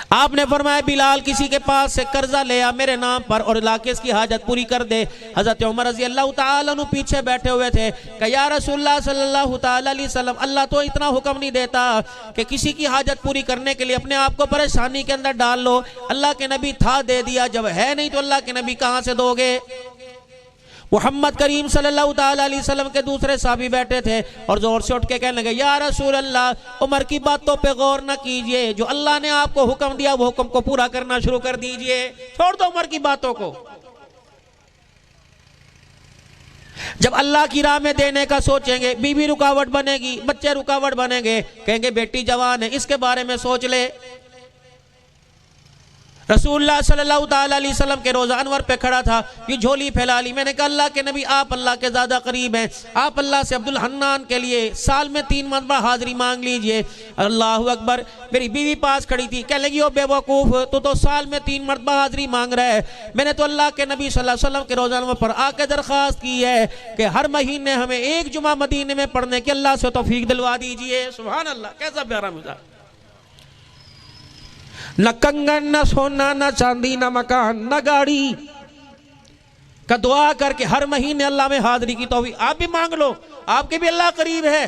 آپ نے فرمایا بلال کسی کے پاس سے قرضہ لیا میرے نام پر اور لا کے اس کی حاجت پوری کر دے۔ حضرت عمر رضی اللہ تعالیٰ عنہ پیچھے بیٹھے ہوئے تھے کہ یا رسول اللہ صلی اللہ تعالیٰ علیہ وسلم، اللہ تو اتنا حکم نہیں دیتا کہ کسی کی حاجت پوری کرنے کے لیے اپنے آپ کو پریشانی کے اندر ڈال لو۔ اللہ کے نبی تھا دے دیا، جب ہے نہیں تو اللہ کے نبی کہاں سے دو گے؟ محمد کریم صلی اللہ تعالیٰ علیہ وسلم کے دوسرے صحابی بیٹھے تھے اور زور سے اٹھ کے کہنے لگے یا رسول اللہ، عمر کی باتوں پہ غور نہ کیجئے، جو اللہ نے آپ کو حکم دیا وہ حکم کو پورا کرنا شروع کر دیجئے، چھوڑ دو عمر کی باتوں کو۔ جب اللہ کی راہ میں دینے کا سوچیں گے، بیوی رکاوٹ بنے گی، بچے رکاوٹ بنیں گے، کہیں گے بیٹی جوان ہے اس کے بارے میں سوچ لے۔ رسول اللہ صلی اللہ تعالیٰ علیہ وسلم کے روزہ انور پہ کھڑا تھا، یہ جھولی پھیلا لی، میں نے کہا اللہ کے نبی آپ اللہ کے زیادہ قریب ہیں، آپ اللہ سے عبد الحنان کے لیے سال میں 3 مرتبہ حاضری مانگ لیجئے۔ اللہ اکبر، میری بیوی پاس کھڑی تھی، کہنے لگی او بے وقوف، تو سال میں 3 مرتبہ حاضری مانگ رہا ہے، میں نے تو اللہ کے نبی صلی اللہ علیہ وسلم کے روزہ انور پر آ کے درخواست کی ہے کہ ہر مہینے ہمیں 1 جمعہ مدینے میں پڑھنے کی اللہ سے توفیق دلوا دیجئے۔ سبحان اللہ، کیسا پیارا مزاج، نہ کنگن نہ سونا نہ چاندی نہ مکان نہ گاڑی کا دعا کر کے ہر مہینے اللہ میں حاضری کی توفیق۔ آپ بھی مانگ لو، آپ کے بھی اللہ قریب ہے۔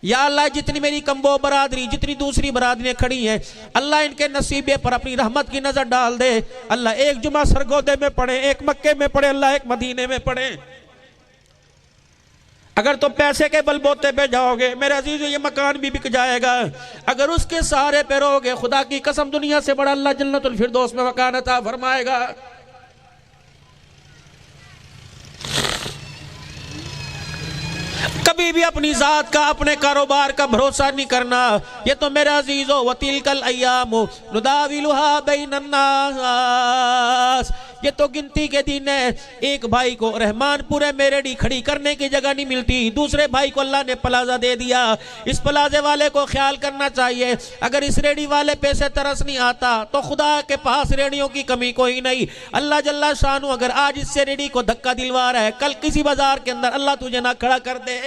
یا اللہ جتنی میری کمبو برادری، جتنی دوسری برادریاں کھڑی ہیں، اللہ ان کے نصیبے پر اپنی رحمت کی نظر ڈال دے۔ اللہ 1 جمعہ سرگودے میں پڑھیں، 1 مکے میں پڑھیں، اللہ 1 مدینے میں پڑھیں۔ اگر تو پیسے کے بل بوتے پہ جاؤ گے میرے عزیز یہ مکان بھی بک جائے گا، اگر اس کے سہارے پہ رہو گے خدا کی قسم دنیا سے بڑا اللہ جنت الفردوس میں مکان عطا فرمائے گا۔ کبھی بھی اپنی ذات کا، اپنے کاروبار کا بھروسہ نہیں کرنا، یہ تو میرے عزیزو وَتِلْكَ الْأَيَّامُ نُدَاوِلُهَا بَيْنَ النَّاسِ، یہ تو گنتی کے دن ہے۔ ایک بھائی کو رحمان پورے میریڈی کھڑی کرنے کی جگہ نہیں ملتی، دوسرے بھائی کو اللہ نے پلازہ دے دیا، اس پلازے والے کو خیال کرنا چاہیے اگر اس ریڈی والے پہ سے ترس نہیں آتا تو خدا کے پاس ریڈیوں کی کمی کوئی نہیں۔ اللہ جل شانہ اگر آج اس سے ریڈی کو دھکا دلوا رہا ہے، کل کسی بازار کے اندر اللہ تجھے نہ کھڑا کر دے۔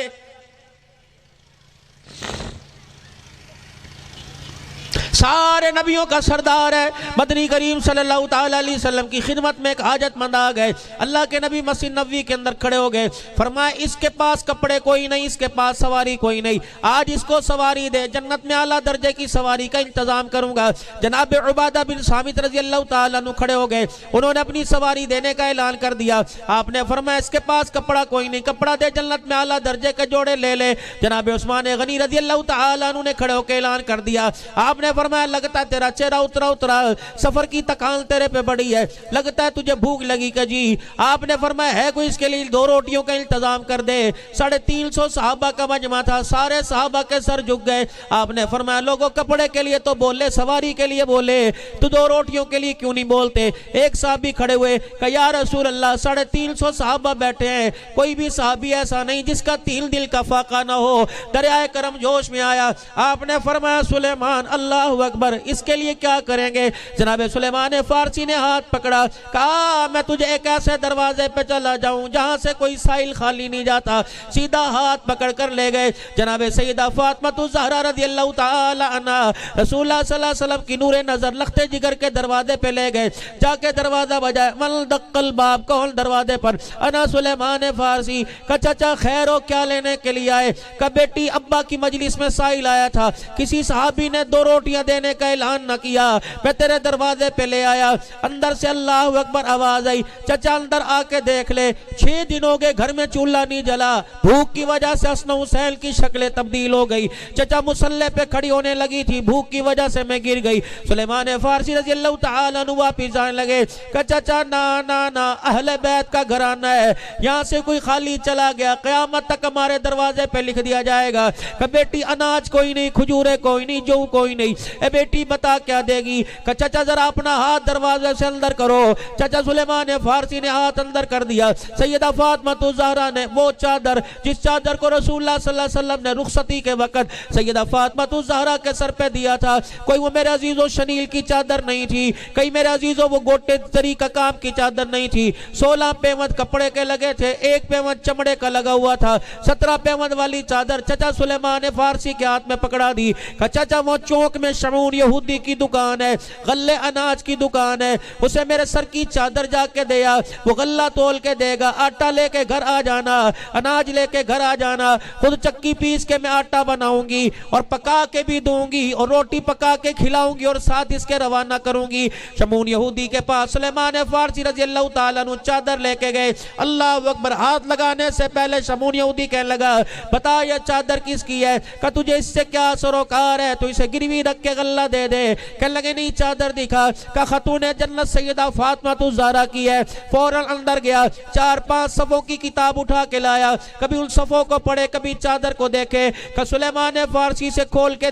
سارے نبیوں کا سردار ہے، مدنی کریم صلی اللہ تعالیٰ علیہ وسلم کی خدمت میں ایک حاجت مند آ گئے، اللہ کے نبی مسجد نبوی کے اندر کھڑے ہو گئے، فرمایا اس کے پاس کپڑے کوئی نہیں، اس کے پاس سواری کوئی نہیں، آج اس کو سواری دے، جنت میں اعلیٰ درجے کی سواری کا انتظام کروں گا۔ جناب عبادہ بن صامت رضی اللہ تعالیٰ عنہ کھڑے ہو گئے، انہوں نے اپنی سواری دینے کا اعلان کر دیا۔ آپ نے فرمایا اس کے پاس کپڑا کوئی نہیں، کپڑا دے، جنت میں اعلیٰ درجے کے جوڑے لے لے۔ جناب عثمان غنی رضی اللہ تعالیٰ عنہ نے کھڑے ہو کے اعلان کر دیا، آپ نے فرمایا لگتا ہے تیرا چہرہ اترا سفر کی تکان تیرے پہ بڑی ہے، لگتا ہے تجھے بھوک لگی کہ جی۔ آپ نے فرمایا ہے کوئی اس کے لیے 2 روٹیوں کا انتظام کر دے۔ 350 صحابہ کا مجمع تھا، سارے صحابہ کے سر جھک گئے۔ آپ نے فرمایا لوگوں کپڑے کے لیے تو بولے، سواری کے لیے بولے، تو 2 روٹیوں کے لیے کیوں نہیں بولتے؟ ایک صحابی کھڑے ہوئے کہ یا رسول اللہ 350 صحابہ بیٹھے ہیں، کوئی بھی صحابی ایسا نہیں جس کا تین دل کا فاقہ نہ ہو۔ دریائے کرم جوش میں آیا، آپ نے فرمایا سلیمان اللہ اکبر، اس کے لیے کیا کریں گے؟ جناب سلیمان فارسی نے ہاتھ پکڑا، کہا میں تجھے ایک ایسے دروازے پہ چلا جاؤں جہاں سے کوئی سائل خالی نہیں جاتا۔ سیدھا ہاتھ پکڑ کر لے گئے، جناب سیدہ فاطمہ الزہرا رضی اللہ تعالی عنہ رسول اللہ صلی اللہ علیہ وسلم کی نور نظر لخت جگر کے دروازے پہ لے گئے، جا کے دروازہ بجائے، من دق الباب، کون دروازے پر؟ انا سلیمان فارسی۔ کہا چچا خیر ہو، کیا لینے کے لیے آئے؟ کہا بیٹی ابا کی مجلس میں سائل آیا تھا، کسی صحابی نے 2 روٹیاں دینے کا اعلان نہ کیا، میں تیرے دروازے پہ لے آیا۔ اندر سے اللہ اکبر آواز آئی، چچا اندر آ کے دیکھ لے، 6 دن ہو گئے گھر میں چولہا نہیں جلا، بھوک کی وجہ سے حسن حسین کی شکلیں تبدیل ہو گئی، چچا مصلے پہ کھڑی ہونے لگی تھی، بھوک کی وجہ سے میں گر گئی۔ سلیمان فارسی رضی اللہ تعالیٰ عنہ واپس آنے لگے کہ چچا نا اہل بیت کا گھرانہ ہے، یہاں سے کوئی خالی چلا گیا قیامت تک ہمارے دروازے پہ لکھ دیا جائے گا کہ بیٹی اناج کوئی نہیں، کھجورے کوئی نہیں، جو کوئی نہیں۔ اے بیٹی بتا کیا دے گی؟ کہ چچا ذرا اپنا ہاتھ دروازے سے اندر کرو۔ چچا سلیمان فارسی نے ہاتھ اندر کر دیا۔ سیدہ فاطمہ الزہرا نے وہ چادر جس چادر کو رسول اللہ صلی اللہ علیہ وسلم نے رخصتی کے وقت سیدہ فاطمہ الزہرا کے سر پہ دیا تھا، کوئی وہ میرے عزیزوں شنیل کی چادر نہیں تھی، کئی میرے عزیزوں وہ گوٹے تری کا کام کی چادر نہیں تھی۔ 16 پیوند کپڑے کے لگے تھے، 1 پیوند چمڑے کا لگا ہوا تھا۔ 17 پیوند والی چادر چچا سلیمان فارسی کے ہاتھ میں پکڑا دی کہ چچا وہ چوک میں شمعون یہودی کی دکان ہے، غلے اناج کی دکان ہے، اسے میرے سر کی چادر جا کے دیا، وہ غلہ تول کے دے گا، آٹا لے کے گھر آ جانا، اناج لے کے گھر آ جانا، خود چکی پیس کے میں آٹا بناؤں گی اور پکا کے بھی دوں گی اور روٹی پکا کے کھلاؤں گی اور ساتھ اس کے روانہ کروں گی۔ شمعون یہودی کے پاس سلیمان فارسی رضی اللہ تعالیٰ عنہ چادر لے کے گئے۔ اللہ اکبر، ہاتھ لگانے سے پہلے شمعون یہودی کہنے لگا بتا یہ چادر کس کی ہے؟ کہ تجھے اس سے کیا سروکار ہے؟ تو اسے گروی رکھ کے غلہ دے دے۔ کہنے لگے نہیں چادر دکھا۔ کہ خاتون جنت سیدہ فاطمہ الزہرا کی ہے۔ فوراً اندر گیا، 4-5 صفوں کی کتاب اٹھا کے لایا، کبھی ان صفوں کو پڑھے کبھی چادر کو دیکھے۔ کہ سلیمان فارسی سے کھول کے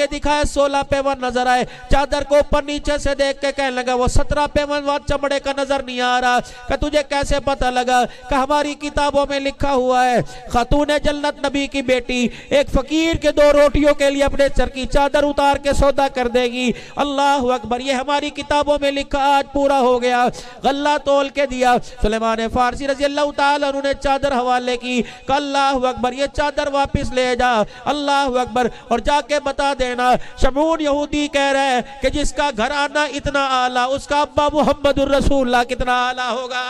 دکھائے 16 پیوند نظر آئے۔ چادر کو اوپر نیچے سے دیکھ کے کہنے لگا وہ 17 پیوند وات چمڑے کا نظر نہیں آ رہا۔ کہ تجھے کیسے پتہ لگا؟ کہ ہماری کتابوں میں لکھا ہوا ہے خاتون جنت نبی کی بیٹی ایک فقیر کے 2 روٹیوں کے لیے اپنے سر کی چادر اتار کے سودا کر دے گی۔ اللہ اکبر، یہ ہماری کتابوں میں لکھا آج پورا ہو گیا۔ غلہ تول کے دیا۔ سلیمان فارسی رضی اللہ تعالیٰ عنہ نے چادر حوالے کی کہ اللہ اکبر یہ چادر واپس لے جا، اللہ اکبر، اور جا کے بتا دینا شمعون یہودی کہہ رہے ہیں کہ جس کا گھرانہ اتنا اعلیٰ اس کا ابا محمد الرسول اللہ کتنا اعلیٰ ہوگا۔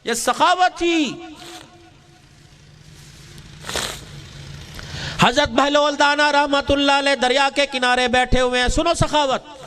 یہ سخاوت تھی۔ حضرت بہلول دانا رحمت اللہ علیہ دریا کے کنارے بیٹھے ہوئے ہیں، سنو سخاوت۔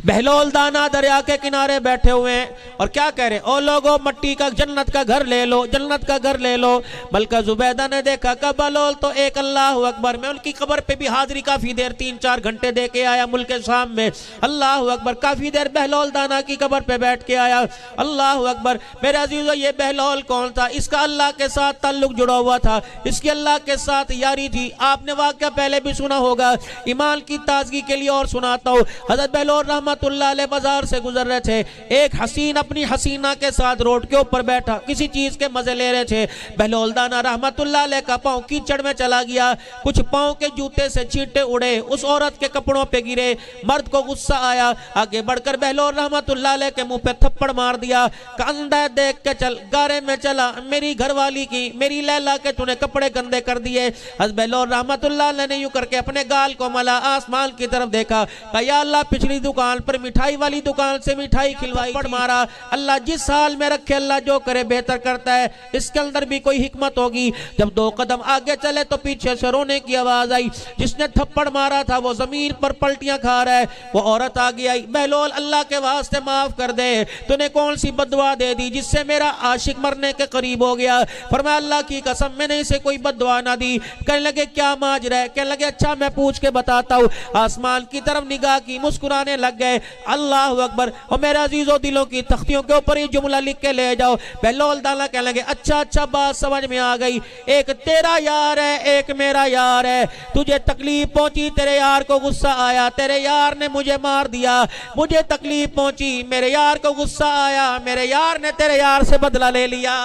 بہلول دانا دریا کے کنارے بیٹھے ہوئے ہیں اور کیا کہہ رہے ہیں؟ او لوگو مٹی کا جنت کا گھر لے لو، جنت کا گھر لے لو۔ بلکہ زبیدہ نے دیکھا کہ بہلول تو ایک، اللہ اکبر، میں ان کی قبر پہ بھی حاضری کافی دیر 3-4 گھنٹے دے کے آیا ملک شام میں، اللہ اکبر، کافی دیر بہلول دانا کی قبر پہ بیٹھ کے آیا، اللہ اکبر۔ میرے عزیزو یہ بہلول کون تھا؟ اس کا اللہ کے ساتھ تعلق جڑا ہوا تھا، اس کی اللہ کے ساتھ یاری تھی۔ آپ نے واقعہ پہلے بھی سنا ہوگا، ایمان کی تازگی کے لیے اور سناتا ہوں۔ حضرت بہلول رحمت اللہ علیہ بازار سے گزر رہے تھے، ایک حسین اپنی حسینہ کے ساتھ روڈ کے اوپر بیٹھا کسی چیز کے مزے لے رہے تھے۔ بہلول دانا رحمت اللہ علیہ کا پاؤں کیچڑ میں چلا گیا، کچھ پاؤں کے جوتے سے چھینٹے اڑے، اس عورت کے کپڑوں پہ گرے، مرد کو غصہ آیا، آگے بڑھ کر بہلول رحمت اللہ علیہ کے منہ پہ تھپڑ مار دیا کہ اندھا دیکھ کے چل، گارے میں چلا، میری گھر والی کی، میری لیلا کے تو نے کپڑے گندے کر دیے۔ حضرت بہلول رحمت اللہ علیہ نے یوں کر کے اپنے گال کو ملا، آسمان کی طرف دیکھا کہ یا اللہ پچھلی دکان پر مٹھائی والی دکان سے مٹھائی کھلوائی، پڑ مارا، اللہ جس حال میں رکھے اللہ جو کرے بہتر کرتا ہے، اس کے اندر بھی کوئی حکمت ہوگی۔ جب 2 قدم آگے چلے تو پیچھے سے رونے کی آواز آئی، جس نے تھپڑ مارا تھا وہ زمین پر پلٹیاں کھا رہا ہے۔ وہ عورت آگے آئی، بہلول اللہ کے واسطے معاف کر دے، تو نے کون سی بددعا دے دی جس سے میرا عاشق مرنے کے قریب ہو گیا؟ فرمایا اللہ کی قسم میں نے اسے کوئی بددعا نہ دی۔ کہنے لگے کیا ماجرا ہے؟ کہنے لگے اچھا میں پوچھ کے بتاتا ہوں۔ آسمان کی طرف نگاہ کی، مسکرانے لگ گئے، اللہ اکبر۔ اور میرے عزیزوں دلوں کی تختیوں کے اوپر یہ جملہ لکھ کے لے جاؤ۔ بہلول دانا کہنے لگے اچھا بات سمجھ میں آ گئی، ایک تیرا یار ہے ایک میرا یار ہے، تجھے تکلیف پہنچی تیرے یار کو غصہ آیا، تیرے یار نے مجھے مار دیا، مجھے تکلیف پہنچی میرے یار کو غصہ آیا، میرے یار نے تیرے یار سے بدلہ لے لیا۔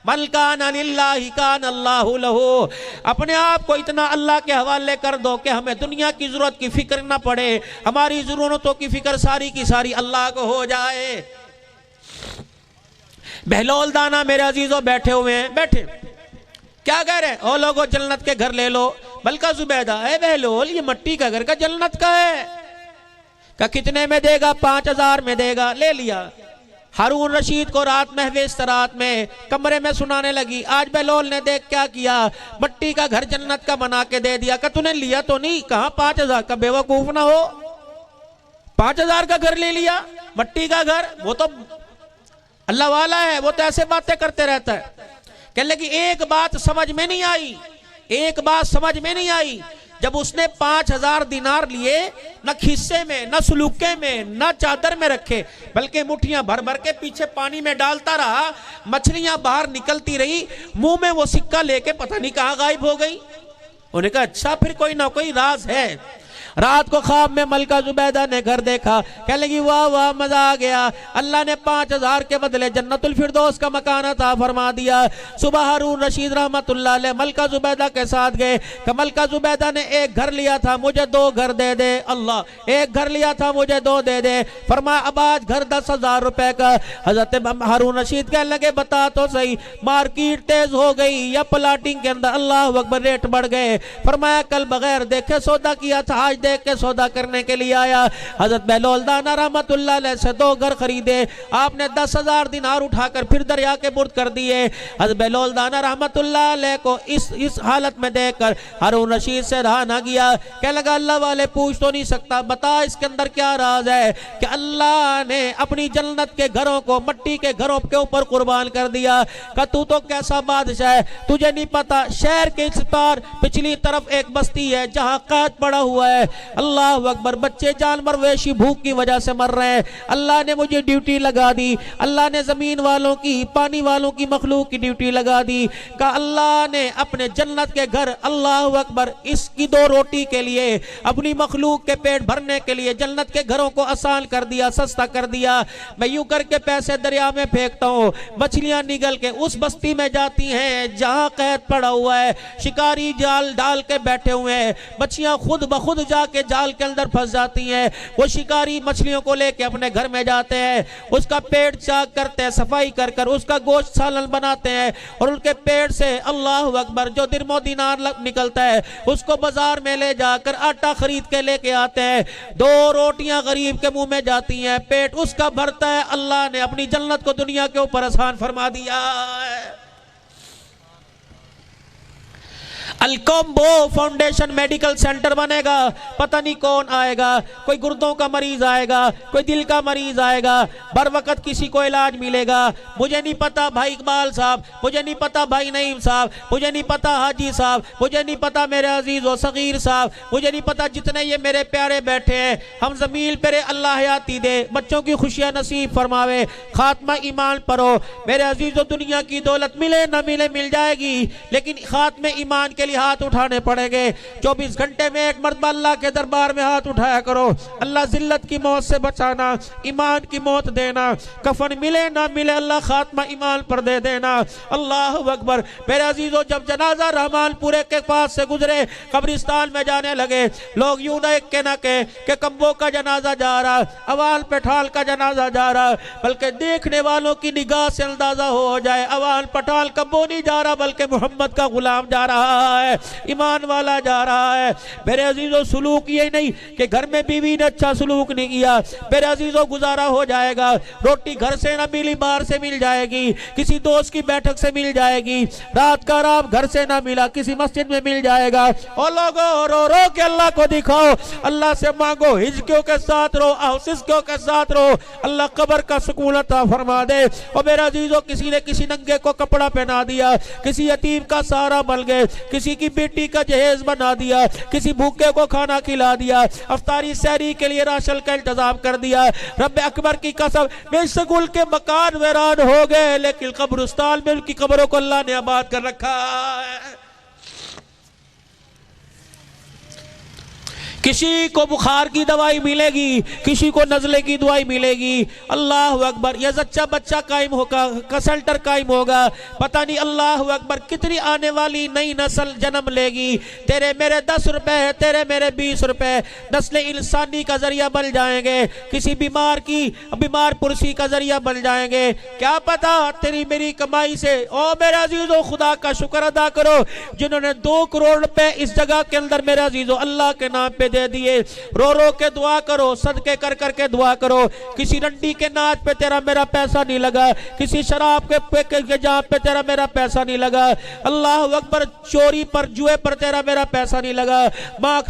من کان للہ کان اللہ لہ، اپنے آپ کو اتنا اللہ کے حوالے کر دو کہ ہمیں دنیا کی ضرورت کی فکر نہ پڑے، ہماری ضرورتوں کی فکر ساری کی ساری اللہ کو ہو جائے۔ بہلول دانا میرے عزیزوں بیٹھے ہوئے ہیں، بیٹھے کیا کہہ رہے ہیں؟ او لوگو جنت کے گھر لے لو۔ بلکہ زبیدہ، اے بہلول یہ مٹی کا گھر کا جنت کا ہے، کہ کتنے میں دے گا؟ 5000 میں دے گا۔ لے لیا۔ ہارون رشید کو رات محو استراحت میں کمرے میں سنانے لگی، آج بہلول نے دیکھ کیا کیا، مٹی کا گھر جنت کا بنا کے دے دیا۔ کہ تو نے لیا تو نہیں؟ کہاں 5000 کا، بے وقوف نہ ہو، 5000 کا گھر لے لیا، مٹی کا گھر، وہ تو اللہ والا ہے، وہ تو ایسے باتیں کرتے رہتا ہے۔ کہنے لگی ایک بات سمجھ میں نہیں آئی، ایک بات سمجھ میں نہیں آئی، جب اس نے 5000 دینار لیے، نہ کھسے میں نہ سلوکے میں نہ چادر میں رکھے، بلکہ مٹھیاں بھر بھر کے پیچھے پانی میں ڈالتا رہا، مچھلیاں باہر نکلتی رہی، منہ میں وہ سکہ لے کے پتہ نہیں کہاں غائب ہو گئی۔ انہوں نے کہا اچھا پھر کوئی نہ کوئی راز ہے۔ رات کو خواب میں ملکہ زبیدہ نے گھر دیکھا، کہنے لگی واہ واہ مزہ آ گیا، اللہ نے 5000 کے بدلے جنت الفردوس کا مکان عطا فرما دیا۔ صبح ہارون رشید رحمت اللہ علیہ ملکہ زبیدہ کے ساتھ گئے کہ ملکہ زبیدہ نے ایک گھر لیا تھا، مجھے 2 گھر دے دے، اللہ ایک گھر لیا تھا مجھے 2 دے دے۔ فرمایا اب آج گھر 10,000 روپے کا۔ حضرت ہارون رشید کہنے لگے بتا تو صحیح، مارکیٹ تیز ہو گئی یا پلاٹنگ کے اندر اللہ اکبر ریٹ بڑھ گئے؟ فرمایا کل بغیر دیکھے سودا کیا تھا، آج دیکھ کے سودا کرنے کے لیے آیا۔ حضرت بہلول دانا رحمت اللہ علیہ سے 2 گھر خریدے، آپ نے 10,000 دینار اٹھا کر پھر دریا کے برد کر دیے۔ حضرت بہلول دانا رحمت اللہ علیہ کو اس حالت میں دیکھ کر ہارون رشید سے رہا نہ گیا، کہنے لگا اللہ والے پوچھ تو نہیں سکتا، بتا اس کے اندر کیا راز ہے کہ اللہ نے اپنی جنت کے گھروں کو مٹی کے گھروں کے اوپر قربان کر دیا؟ کہ تو کیسا بادشاہ ہے، تجھے نہیں پتا شہر کے اس پار پچھلی طرف ایک بستی ہے جہاں قحط پڑا ہوا ہے، اللہ اکبر، بچے جانور ویشی بھوک کی وجہ سے مر رہے ہیں، اللہ نے مجھے ڈیوٹی لگا دی، اللہ نے زمین والوں کی پانی والوں کی مخلوق کی ڈیوٹی لگا دی کہ اللہ نے اپنے جنت کے گھر اللہ اکبر اس کی 2 روٹی کے لیے اپنی مخلوق کے پیٹ بھرنے کے لیے جنت کے گھروں کو آسان کر دیا، سستا کر دیا۔ میں یوں کر کے پیسے دریا میں پھینکتا ہوں، مچھلیاں نگل کے اس بستی میں جاتی ہیں جہاں قحط پڑا ہوا ہے، شکاری جال ڈال کے بیٹھے ہوئے ہیں، مچھلیاں خود بخود جا کے جال کے اندر پھنس جاتی ہیں، وہ شکاری مچھلیوں کو لے کے اپنے گھر میں جاتے ہیں، اس کا پیٹ چاک کرتے ہیں، صفائی کر کر اس کا گوشت سالن بناتے ہیں، اور ان کے پیٹ سے اللہ اکبر جو درم و دینار نکلتا ہے اس کو بازار میں لے جا کر آٹا خرید کے لے کے آتے ہیں، 2 روٹیاں غریب کے منہ میں جاتی ہیں، پیٹ اس کا بھرتا ہے، اللہ نے اپنی جنت کو دنیا کے اوپر آسان فرما دیا ہے۔ الکومبو فاؤنڈیشن میڈیکل سینٹر بنے گا، پتہ نہیں کون آئے گا، کوئی گردوں کا مریض آئے گا، کوئی دل کا مریض آئے گا، بر وقت کسی کو علاج ملے گا۔ مجھے نہیں پتا بھائی اقبال صاحب، مجھے نہیں پتا بھائی نعیم صاحب، مجھے نہیں پتا حاجی صاحب، مجھے نہیں پتا میرے عزیز و صغیر صاحب، مجھے نہیں پتا جتنے یہ میرے پیارے بیٹھے ہیں، ہم زمین پر اللہ حیاتی دے، بچوں کی خوشیاں نصیب فرماوے، خاتمہ ایمان پر ہو۔ میرے عزیز و دنیا کی دولت ملے نہ ملے مل جائے گی، لیکن خاتمہ ایمان کے ہاتھ اٹھانے پڑے گے۔ 24 گھنٹے میں ایک مرتبہ اللہ کے دربار میں ہاتھ اٹھایا کرو، اللہ ذلت کی موت سے بچانا، ایمان کی موت دینا، کفن ملے نہ ملے اللہ خاتمہ ایمان پر دے دینا۔ اللہ اکبر۔ میرے عزیزو جب جنازہ رحمان پورے کے پاس سے گزرے، قبرستان میں جانے لگے، لوگ یوں دیکھ کے نہ کہ کمبو کا جنازہ جا رہا، اوال پٹھال کا جنازہ جا رہا، بلکہ دیکھنے والوں کی نگاہ سے اندازہ ہو جائے اوال پٹھال کمبو نہیں جا رہا بلکہ محمد کا غلام جا رہا ہے، ایمان والا جا رہا ہے۔ میرے عزیزو سلوک یہ نہیں کہ گھر میں بیوی نے اچھا سلوک نہیں کیا، میرے عزیزو گزارا ہو جائے گا، روٹی گھر سے نہ ملی باہر سے مل جائے گی، کسی دوست کی بیٹھک سے مل جائے گی، رات کا آرام گھر سے نہ ملا کسی مسجد میں مل جائے گا۔ اور لوگوں رو رو کے اللہ کو دکھاؤ، اللہ سے مانگو، ہجکیوں کے ساتھ رو، احسسکیوں کے ساتھ رو، اللہ قبر کا سکون عطا فرما دے۔ اور میرے عزیزو کسی نے کسی ننگے کو کپڑا پہنا دیا، کسی یتیم کا سہارا بن گئے، کسی کی بیٹی کا جہیز بنا دیا، کسی بھوکے کو کھانا کھلا دیا، افطاری سحری کے لیے راشن کا انتظام کر دیا۔ رب اکبر کی قسم، بے شگل کے مکان ویران ہو گئے لیکن قبرستان میں ان کی قبروں کو اللہ نے آباد کر رکھا ہے۔ کسی کو بخار کی دوائی ملے گی، کسی کو نزلے کی دوائی ملے گی، اللہ اکبر۔ یہ زچہ بچہ قائم ہوگا، کسلٹر قائم ہوگا، پتہ نہیں اللہ اکبر کتنی آنے والی نئی نسل جنم لے گی۔ تیرے میرے 10 روپے ہے، تیرے میرے 20 روپے نسل انسانی کا ذریعہ بن جائیں گے، کسی بیمار پرسی کا ذریعہ بن جائیں گے، کیا پتہ تیری میری کمائی سے۔ او میرے عزیزو خدا کا شکر ادا کرو جنہوں نے 2 کروڑ روپے اس جگہ کے اندر میرے عزیزو اللہ کے نام پہ دے دیے۔ رو رو کے دعا کرو، صدقے کر کر کے دعا کرو۔ کسی رنڈی کے ناچ پہ تیرا میرا پیسہ نہیں لگا، کسی شراب کے جام پہ تیرا میرا پیسہ نہیں لگا، اللہ اکبر۔ چوری پر جوئے پر تیرا میرا پیسہ نہیں لگا،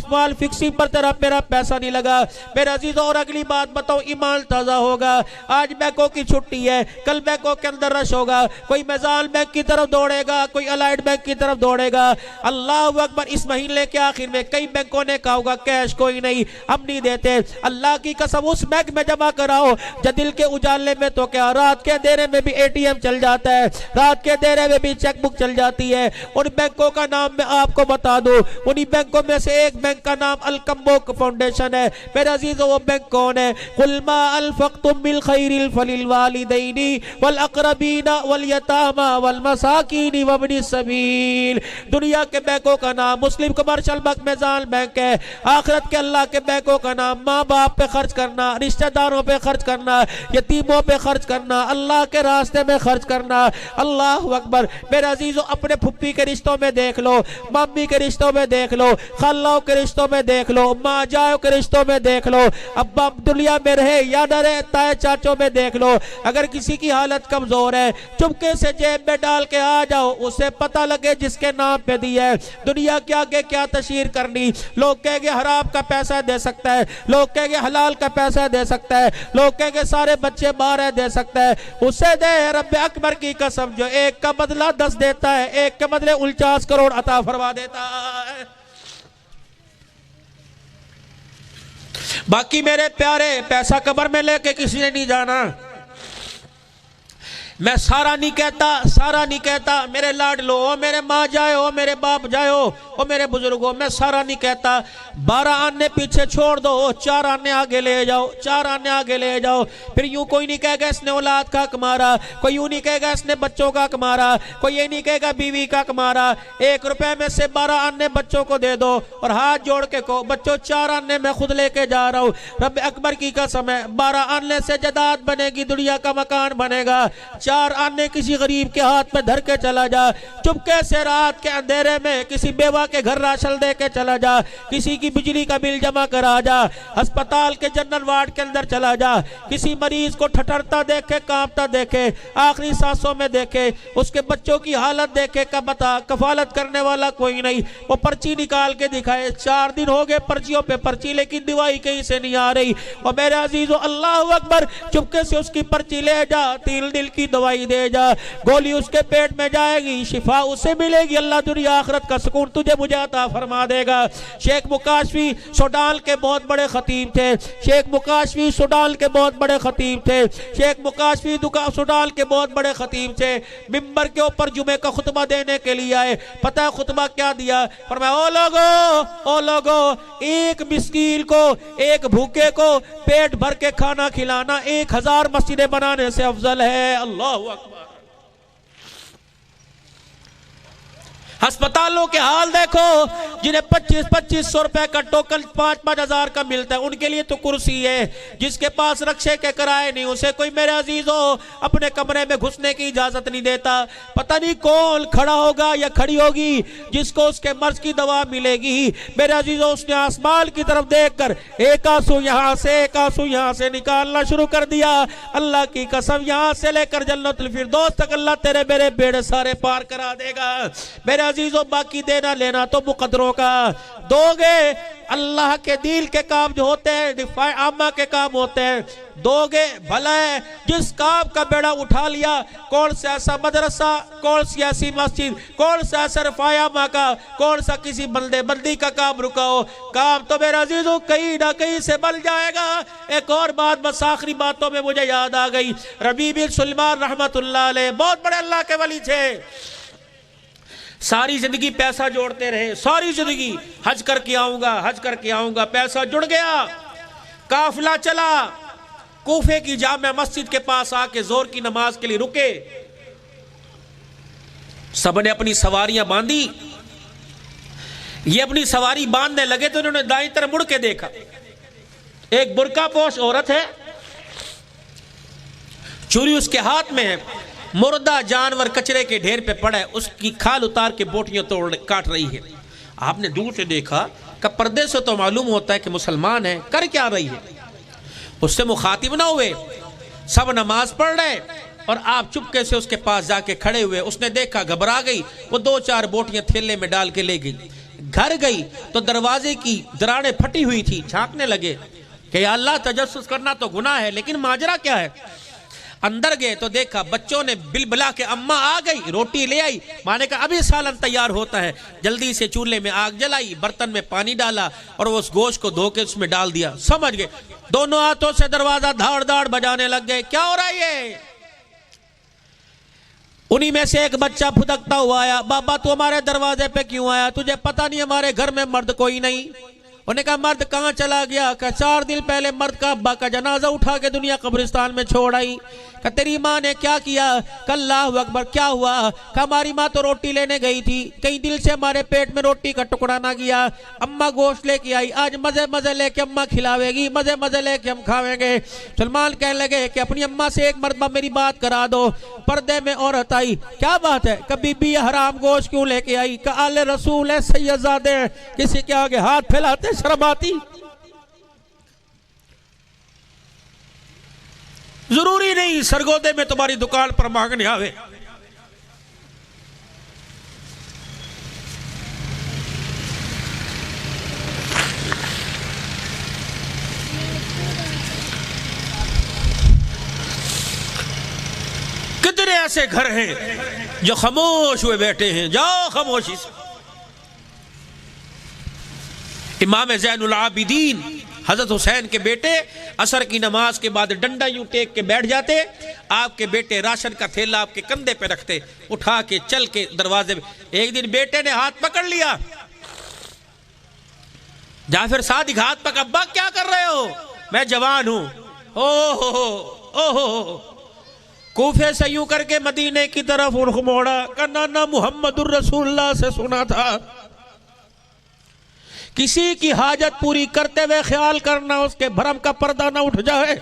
مال فکسنگ پر تیرا میرا پیسہ نہیں لگا میرے عزیزوں۔ اور اگلی بات بتاؤ، ایمان تازہ ہوگا۔ آج بینکوں کی چھٹی ہے، کل بینکوں کے اندر رش ہوگا، کوئی میزان بینک کی طرف دوڑے گا، کوئی الائڈ بینک کی طرف دوڑے گا، اللہ اکبر۔ اس مہینے کے آخر میں کئی بینکوں نے کہا ہوگا کیش کوئی نہیں، ہم نہیں دیتے۔ اللہ کی قسم اس بینک میں جمع کراؤ جو دل کے اجالے میں تو کیا رات کے اندھیرے میں بھی ATM چل جاتا ہے، رات کے اندھیرے میں بھی چیک بک چل جاتی ہے۔ ان بینکوں کا نام میں آپ کو بتا دوں، انہی بینکوں میں سے ایک بینک کا نام الکمبوک فاؤنڈیشن ہے۔ میرے عزیزو وہ بینک کون ہے؟ قُلْ مَا أَنفَقْتُم مِّن خَيْرٍ فَلِلْوَالِدَيْنِ وَالْأَقْرَبِينَ وَالْيَتَامَى وَالْمَسَاكِينِ وَابْنِ السَّبِيلِ۔ دنیا کے بینکوں کا نام مسلم کمرشل بینک میزان بینک ہے۔ آخرت کے اللہ کے بینکوں کا نام ماں باپ پہ خرچ کرنا، رشتہ داروں پہ خرچ کرنا، یتیموں پہ خرچ کرنا، اللہ کے راستے میں خرچ کرنا۔ اللہ اکبر۔ میرے عزیزو اپنے پھپھی کے رشتوں میں دیکھ لو، مامی کے رشتوں میں دیکھ لو، خالوں کے رشتوں میں دیکھ لو، ماں جاؤ کے رشتوں میں دیکھ لو، ابا دنیا میں رہے یا نہ رہے تائے چاچوں میں دیکھ لو۔ اگر کسی کی حالت کمزور ہے چپکے سے جیب میں ڈال کے آ جاؤ، اسے پتہ لگے جس کے نام پہ دی ہے۔ دنیا کے آگے کیا تشہیر کرنی؟ لوگ کہیں گے حرام کا پیسہ دے سکتا ہے، لوگ کہیں گے حلال کا پیسہ دے سکتا ہے، لوگ کہیں گے سارے بچے باہر ہے دے سکتا ہے۔ اسے دے رب اکبر کی قسم جو ایک کا بدلہ 10 دیتا ہے، ایک کے بدلے 49 کروڑ عطا فرما دیتا ہے۔ باقی میرے پیارے پیسہ قبر میں لے کے کسی نے نہیں جانا۔ میں سارا نہیں کہتا میرے لاڈلو، او میرے ماں جائے، او میرے باپ جائے، او میرے بزرگوں، میں سارا نہیں کہتا۔ 12 آنے پیچھے چھوڑ دو، 4 آنے آگے لے جاؤ، 4 آنے آگے لے جاؤ۔ پھر یوں کوئی نہیں کہے گا اس نے اولاد کا حق مارا، کوئی یوں نہیں کہے گا اس نے بچوں کا حق مارا، کوئی یہ نہیں کہے گا بیوی کا حق مارا۔ 1 روپے میں سے 12 آنے بچوں کو دے دو اور ہاتھ جوڑ کے کہو بچوں 4 آنے میں خود لے کے جا رہا ہوں۔ رب اکبر کی قسم ہے 12 آنے سے جائیداد بنے گی، دنیا کا مکان بنے گا۔ 4 آنے کسی غریب کے ہاتھ میں دھر کے چلا جا، چپکے سے رات کے اندھیرے میں کسی بیوہ کے گھر راشن دے کے چلا جا، کسی کی بجلی کا بل جمع کرا جا، ہسپتال کے جنرل وارڈ کے اندر چلا جا، کسی مریض کو ٹھٹرتا دیکھے، کانپتا دیکھے، آخری سانسوں میں دیکھے، اس کے بچوں کی حالت دیکھے، کا بتا کفالت کرنے والا کوئی نہیں، وہ پرچی نکال کے دکھائے 4 دن ہو گئے پرچیوں پہ پرچی، لیکن دوائی کہیں سے نہیں آ رہی۔ اور میرے عزیزو اللہ اکبر، چپکے سے اس کی پرچی لے جا، 3 دل کی دوائی دے جا، گولی اس کے پیٹ میں جائے گی، شفا اسے ملے گی، اللہ دنیا آخرت کا سکون تجھے مجھے عطا فرما دے گا۔ شیخ مکاشفی سوڈان کے بہت بڑے خطیب تھے، شیخ مکاشفی سوڈان کے بہت بڑے خطیب تھے، شیخ مکاشفی سوڈان کے بہت بڑے خطیب تھے۔ ممبر کے اوپر جمعے کا خطبہ دینے کے لیے آئے، پتہ ہے خطبہ کیا دیا؟ فرمایا او لوگو ایک مسکین کو، ایک بھوکے کو پیٹ بھر کے کھانا کھلانا 1000 مسجدیں بنانے سے افضل ہے۔ اللہ اکبر۔ ہسپتالوں کے حال دیکھو، جنہیں 2500 روپے کا ٹوکن 5-5 ہزار کا ملتا ہے، ان کے لیے تو کرسی ہے۔ جس کے پاس رکشے کے کرائے نہیں، اسے کوئی میرے عزیزو اپنے کمرے میں گھسنے کی اجازت نہیں دیتا۔ پتہ نہیں کون کھڑا ہوگا یا کھڑی ہوگی جس کو اس کے مرض کی دوا ملے گی۔ میرے عزیزو اس نے آسمان کی طرف دیکھ کر ایک آنسو یہاں سے ایک آنسو یہاں سے نکالنا شروع کر دیا۔ اللہ کی قسم یہاں سے لے کر جنت الفردوس تک اللہ تیرے میرے بیڑے سارے پار کرا دے گا۔ میرے عزیزو باقی دینا لینا تو مقدروں کا، دو گے اللہ کے دل کے کام جو ہوتے ہیں، دفاع عامہ کے کام ہوتے ہیں، دو گے بھلا ہے۔ جس کام کا بیڑا اٹھا لیا، کون سا ایسا مدرسہ، کون سی ایسی مسجد، کون سا ایسا رفاع عامہ کا، کون سا کسی بندی کا کام رکا ہو، کام تو میرے عزیزو کہیں نہ کہیں سے بل جائے گا۔ ایک اور بات بس آخری باتوں میں مجھے یاد آ گئی، ربیع بن سلیمان رحمت اللہ علیہ بہت بڑے اللہ کے ولی تھے، ساری زندگی پیسہ جوڑتے رہے، ساری زندگی حج کر کے آؤں گا، پیسہ جڑ گیا، قافلہ چلا، کوفے کی جامع مسجد کے پاس آ کے زور کی نماز کے لیے رکے، سب نے اپنی سواریاں باندھی، یہ اپنی سواری باندھنے لگے تو انہوں نے دائیں طرف مڑ کے دیکھا، ایک برقع پوش عورت ہے، چوری اس کے ہاتھ میں ہے، مردہ جانور کچرے کے ڈھیر پہ پڑا ہے، اس کی کھال اتار کے بوٹیاں کاٹ رہی ہے۔ آپ نے دور سے دیکھا کہ پردے سے تو معلوم ہوتا ہے کہ مسلمان ہے، کر کیا رہی ہے؟ اس سے مخاطب نہ ہوئے، سب نماز پڑھ رہے اور آپ چپکے سے اس کے پاس جا کے کھڑے ہوئے۔ اس نے دیکھا، گھبرا گئی، وہ 2-4 بوٹیاں تھیلے میں ڈال کے لے گئی، گھر گئی تو دروازے کی دراڑیں پھٹی ہوئی تھی، جھانکنے لگے کہ یا اللہ تجسس کرنا تو گناہ ہے لیکن ماجرا کیا ہے؟ اندر گئے تو دیکھا بچوں نے بل بلا کے اماں آ گئی، روٹی لے آئی، ماں نے کہا ابھی سالن تیار ہوتا ہے، جلدی سے چولہے میں آگ جلائی، برتن میں پانی ڈالا اور وہ اس گوشت کو دھو کے اس میں ڈال دیا۔ سمجھ گئے، دونوں ہاتھوں سے دروازہ دھاڑ دھاڑ بجانے لگ گئے، کیا ہو رہا ہے یہ؟ انہی میں سے ایک بچہ پھدکتا ہوا آیا، بابا تو ہمارے دروازے پہ کیوں آیا؟ تجھے پتہ نہیں ہمارے گھر میں مرد کوئی نہیں؟ انہوں نے کہا مرد کہاں چلا گیا؟ کہ 4 دن پہلے مرد کا ابا کا جنازہ اٹھا کے دنیا قبرستان میں چھوڑ آئی۔ کہ تیری ماں نے کیا کیا؟ کہ اللہ اکبر، کیا ہوا؟ کہ ہماری ماں تو روٹی لینے گئی تھی، کہیں دل سے ہمارے پیٹ میں روٹی کا ٹکڑا نہ گیا، اماں گوشت لے کے آئی، آج مزے مزے لے کے اماں کھلاوے گی، مزے مزے لے کے ہم کھاویں گے۔ سلمان کہنے لگے کہ اپنی اماں سے ایک مرتبہ میری بات کرا دو۔ پردے میں عورت آئی، کیا بات ہے؟ کہ بی بی حرام گوشت کیوں لے کے آئی؟ کہ آل رسول ہے، سید زادے ہیں، کسی کے آگے ہاتھ پھیلاتے شرم آتی؟ ضروری نہیں سرگودے میں تمہاری دکان پر مانگنے آوے۔ کتنے ایسے گھر ہیں جو خاموش ہوئے بیٹھے ہیں؟ جاؤ خاموشی سے۔ امام زین العابدین حضرت حسین کے بیٹے عصر کی نماز کے بعد ڈنڈا یوں ٹیک کے بیٹھ جاتے، آپ کے بیٹے راشن کا تھیلا آپ کے کندھے پہ رکھتے، اٹھا کے چل کے دروازے پہ۔ ایک دن بیٹے نے ہاتھ پکڑ لیا، جعفر صادق ہاتھ پکڑ، ابا کیا کر رہے ہو؟ میں جوان ہوں۔ اوہ کوفے سے یوں کر کے مدینے کی طرف رخ موڑا، کہ نانا محمد الرسول اللہ سے سنا تھا کسی کی حاجت پوری کرتے ہوئے خیال کرنا اس کے بھرم کا پردہ نہ اٹھ جائے،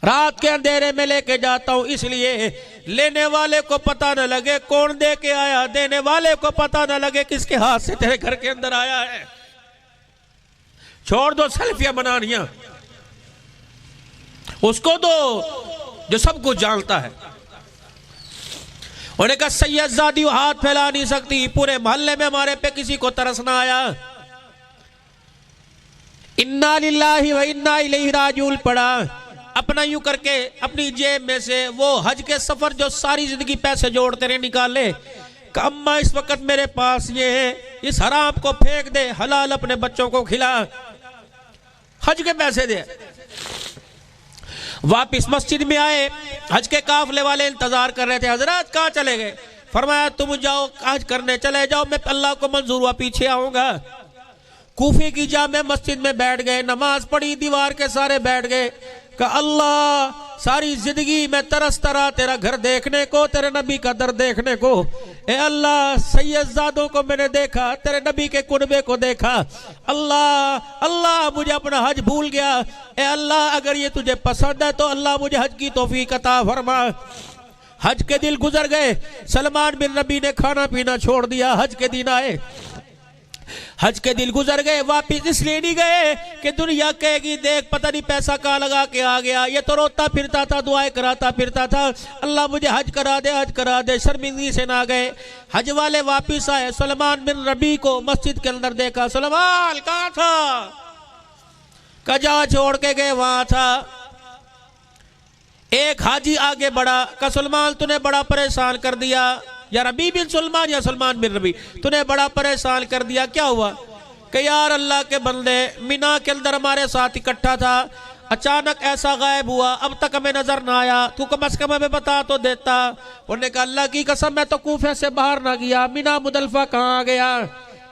رات کے اندھیرے میں لے کے جاتا ہوں اس لیے لینے والے کو پتہ نہ لگے کون دے کے آیا، دینے والے کو پتہ نہ لگے کس کے ہاتھ سے تیرے گھر کے اندر آیا ہے۔ چھوڑ دو سیلفیاں بنانیاں، اس کو دو جو سب کچھ جانتا ہے۔ انہوں نے کہا سید زادی ہاتھ پھیلا نہیں سکتی، پورے محلے میں ہمارے پہ کسی کو ترس نہ آیا۔ انا للہ و انا الیہ راجعون پڑھا، اپنا یوں کر کے اپنی جیب میں سے وہ حج کے سفر جو ساری زندگی پیسے جوڑتے رہے نکالے، کہ اماں اس وقت میرے پاس یہ ہے، اس حرام کو پھینک دے، حلال اپنے بچوں کو کھلا، حج کے پیسے دے۔ واپس مسجد میں آئے، حج کے قافلے والے انتظار کر رہے تھے، حضرات کہاں چلے گئے؟ فرمایا تم جاؤ حج کرنے چلے جاؤ، میں اللہ کو منظور ہوا پیچھے آؤں گا۔ کوفے کی جامع مسجد میں بیٹھ گئے، نماز پڑھی، دیوار کے سارے بیٹھ گئے، کہ اللہ ساری زندگی میں ترستا رہا تیرا گھر دیکھنے کو، تیرے نبی کا در دیکھنے کو، اے اللہ سید زادوں کو میں نے دیکھا، تیرے نبی کے کنبے کو دیکھا، اللہ مجھے اپنا حج بھول گیا، اے اللہ اگر یہ تجھے پسند ہے تو اللہ مجھے حج کی توفیق عطا فرما۔ حج کے دل گزر گئے، سلمان بن ربیع نے کھانا پینا چھوڑ دیا، حج کے دن آئے، حج کے دل گزر گئے، واپس اس لیے نہیں گئے کہ دنیا کہے گی دیکھ پتہ نہیں پیسہ کہاں لگا کے آ گیا، یہ تو روتا پھرتا تھا، دعائیں کراتا پھرتا تھا، اللہ مجھے حج کرا دے، حج کرا دے، شرمندگی سے نہ گئے۔ حج والے واپس آئے، سلمان بن ربیع کو مسجد کے اندر دیکھا، سلمان کہاں تھا؟ کہ جہاں چھوڑ کے گئے وہاں تھا۔ ایک حاجی آگے بڑھا، کہ سلمان تو نے بڑا پریشان کر دیا، یا ربیع بن سلمان یا سلمان بن ربیع، تو نے بڑا پریشان کر دیا، کیا ہوا؟ کہ یار اللہ کے بندے مینا کے اندر ہمارے ساتھ اکٹھا تھا، اچانک ایسا غائب ہوا، اب تک ہمیں نظر نہ آیا، تو کم از کم ہمیں بتا تو دیتا۔ انہوں نے کہا اللہ کی قسم میں تو کوفے سے باہر نہ گیا، مینا مزدلفہ کہاں آ گیا۔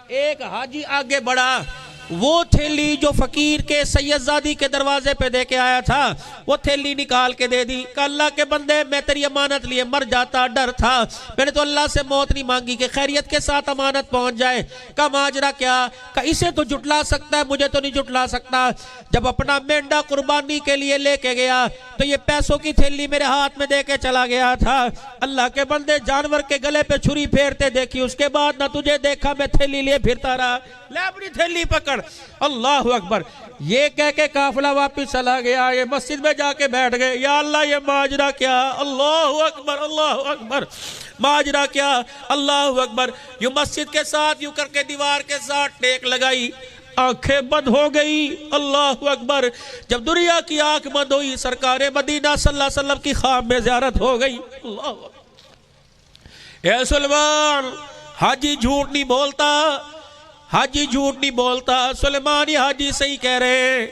ایک حاجی آگے بڑھا، وہ تھیلی جو فقیر کے سید زادی کے دروازے پہ دے کے آیا تھا، وہ تھیلی نکال کے دے دی، کہ اللہ کے بندے میں تیری امانت لیے مر جاتا، ڈر تھا، میں نے تو اللہ سے موت نہیں مانگی کہ خیریت کے ساتھ امانت پہنچ جائے۔ کہ ماجرا کیا؟ کہ اسے تو جھٹلا سکتا ہے، مجھے تو نہیں جھٹلا سکتا۔ جب اپنا مینڈا قربانی کے لیے لے کے گیا تو یہ پیسوں کی تھیلی میرے ہاتھ میں دے کے چلا گیا تھا۔ اللہ کے بندے جانور کے گلے پہ چھری پھیرتے دیکھی، اس کے بعد نہ تجھے دیکھا، میں تھیلی لیے پھرتا رہا، لے اپنی تھیلی پکڑ۔ اللہ اکبر، یہ کہہ کے قافلہ واپس چلا گیا، یہ مسجد میں جا کے بیٹھ گئے، یا اللہ یہ ماجرا کیا؟ اللہ اکبر، اللہ اکبر، ماجرا کیا؟ اللہ اکبر۔ یوں مسجد کے ساتھ یوں کر کے دیوار کے ساتھ ٹیک لگائی، آنکھیں بند ہو گئی. اللہ اکبر. جب دنیا کی آنکھ بند ہوئی سرکار مدینہ صلی اللہ علیہ وسلم کی خواب میں زیارت ہو گئی. اللہ اکبر. اے سلمان، حاجی جھوٹ نہیں بولتا، حاجی جھوٹ نہیں بولتا. سلمان یہ حاجی صحیح کہہ رہے ہیں.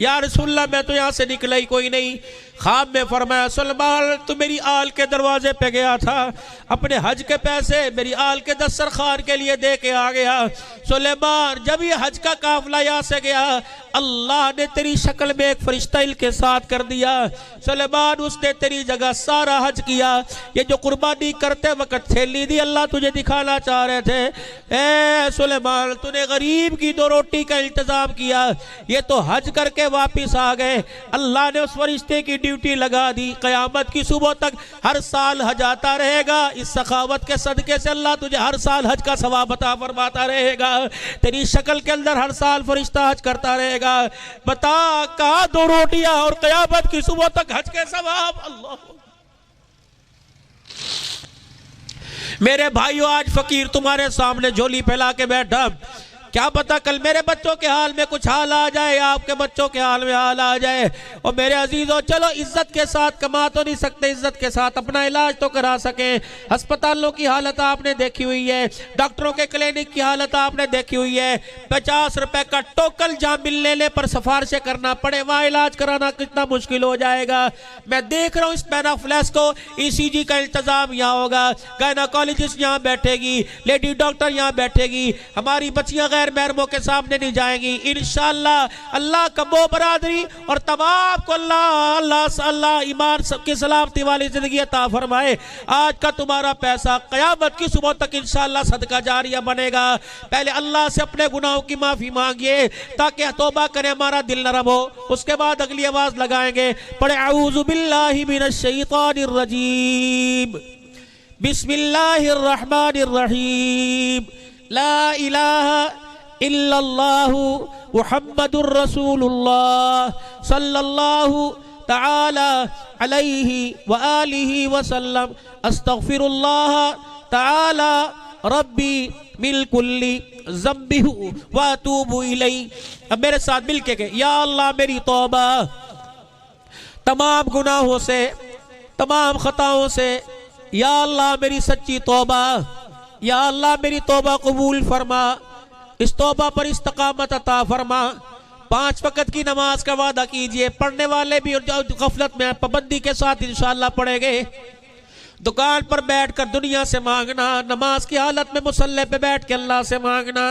یا رسول اللہ میں تو یہاں سے نکلا ہی کوئی نہیں. خواب میں فرمایا سلمان تو میری آل کے دروازے پہ گیا تھا، اپنے حج کے پیسے میری آل کے دسترخوان کے لیے دے کے آ گیا. سلیمان جب یہ حج کا قافلہ یہاں سے گیا اللہ نے تیری شکل میں ایک فرشتہ ان کے ساتھ کر دیا. سلیمان اس نے تیری جگہ سارا حج کیا. یہ جو قربانی کرتے وقت تھیلی دی اللہ تجھے دکھانا چاہ رہے تھے. اے سلیمان تو نے غریب کی 2 روٹی کا انتظام کیا، یہ تو حج کر کے واپس آ گئے. اللہ نے اس فرشتے کی ڈیوٹی لگا دی، قیامت کی صبح تک ہر سال حج آتا رہے گا. اس سخاوت کے صدقے سے اللہ تجھے ہر سال حج کا ثواب عطا فرماتا رہے گا. تیری شکل کے اندر ہر سال فرشتہ حج کرتا رہے گا. بتا کہاں 2 روٹیاں اور قیامت کی صبح تک حج کے ثواب. اللہ میرے بھائیو، آج فقیر تمہارے سامنے جھولی پھیلا کے بیٹھا، کیا پتا کل میرے بچوں کے حال میں کچھ حال آ جائے، آپ کے بچوں کے حال میں حال آ جائے. اور میرے عزیزوں چلو عزت کے ساتھ کما تو نہیں سکتے، عزت کے ساتھ اپنا علاج تو کرا سکیں. ہسپتالوں کی حالت آپ نے دیکھی ہوئی ہے، ڈاکٹروں کے کلینک کی حالت آپ نے دیکھی ہوئی ہے. 50 روپے کا ٹوکل جہاں مل لینے پر سفارشیں کرنا پڑے، وہاں علاج کرانا کتنا مشکل ہو جائے گا. میں دیکھ رہا ہوں اس پینافلیکس کو ECG کا انتظام یہاں ہوگا، گائناکالوجسٹ یہاں بیٹھے گی، لیڈی ڈاکٹر یہاں بیٹھے گی. ہماری بچیاں غیر محرموں کے سامنے نہیں جائیں گی انشاءاللہ. اللہ کبو برادری اور تمام کو اللہ ایمان سب کی سلامتی والی زندگی عطا فرمائے. آج کا تمہارا پیسہ قیامت کی صبح تک انشاءاللہ صدقہ جاریہ بنے گا. پہلے اللہ سے اپنے گناہوں کی معافی مانگیے تاکہ توبہ کریں، ہمارا دل نرم ہو. اس کے بعد اگلی آواز لگائیں گے، پڑھے اعوذ باللہ من الشیطان الرجیم، بسم اللہ الرحمن الرحیم، لا الہ الا اللہ محمد الرسول اللہ صلی اللہ تعالی علیہ وآلہ وسلم، استغفر اللہ تعالی ربی من کل ذنب واتوب الیہ. اب میرے ساتھ مل کے کہ یا اللہ میری توبہ تمام گناہوں سے، تمام خطاؤں سے. یا اللہ میری سچی توبہ، یا اللہ میری توبہ قبول فرما، اس توبہ پر استقامت عطا فرما. 5 وقت کی نماز کا وعدہ کیجئے، پڑھنے والے بھی اور غفلت میں پابندی کے ساتھ انشاءاللہ پڑھیں گے. دکان پر بیٹھ کر دنیا سے مانگنا، نماز کی حالت میں مصلی پہ بیٹھ کے اللہ سے مانگنا.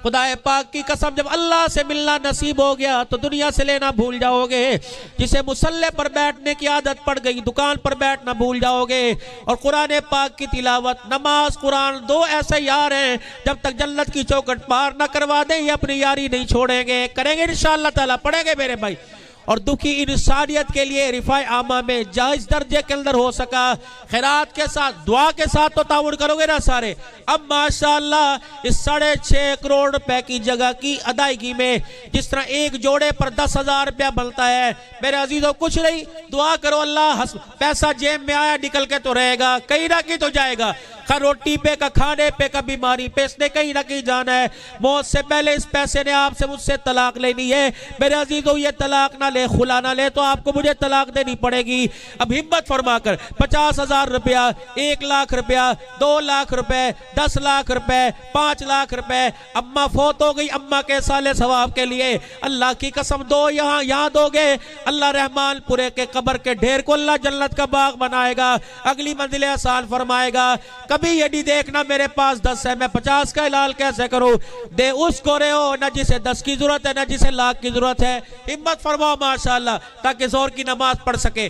خدا پاک کی قسم جب اللہ سے ملنا نصیب ہو گیا تو دنیا سے لینا بھول جاؤ گے. جسے مصلی پر بیٹھنے کی عادت پڑ گئی دکان پر بیٹھنا بھول جاؤ گے. اور قرآن پاک کی تلاوت، نماز، قرآن 2 ایسے یار ہیں جب تک جنت کی چوکھٹ پار نہ کروا دیں یہ اپنی یاری نہیں چھوڑیں گے. کریں گے انشاءاللہ تعالیٰ، پڑھیں گے میرے بھائی. اور دکھی انسانیت کے لیے رفاع عامہ میں جائز درجے کے اندر ہو سکا خیرات کے ساتھ، دعا کے ساتھ تو تعاون کرو گے نا سارے. اب ماشاءاللہ اس 6.5 کروڑ روپے کی جگہ کی ادائیگی میں جس طرح ایک جوڑے پر 10,000 روپیہ بنتا ہے میرے عزیزوں، کچھ نہیں دعا کرو اللہ پیسہ جیب میں آیا نکل کے تو رہے گا، کہیں نہ کہیں تو جائے گا. روٹی پہ کا کھانے پہ کا بیماری پہ اس نے کہیں نہ کہیں جانا ہے. موت سے پہلے اس پیسے نے آپ سے مجھ سے طلاق لینی ہے. میرے عزیزوں یہ طلاق نہ لے، خلا نہ لے تو آپ کو مجھے طلاق دینی پڑے گی. اب ہمت فرما کر 50,000 روپیہ، 1 لاکھ روپیہ، 2 لاکھ روپے، 10 لاکھ روپے، 5 لاکھ روپے. اماں فوت ہو گئی، اماں کے سال ثواب کے لیے اللہ کی قسم 2 یہاں دو گے، اللہ رحمان پورے کے قبر کے ڈھیر کو اللہ جنت کا باغ بنائے گا، اگلی منزل آسان فرمائے گا. کبھی یہ نہیں دیکھنا میرے پاس 10 ہے میں 50 کا حلال کیسے کروں. دے اس کو رہے ہو نہ جسے 10 کی ضرورت ہے نہ جسے 1 لاکھ کی ضرورت ہے. ہمت فرماؤ ماشاءاللہ تاکہ زور کی نماز پڑھ سکے.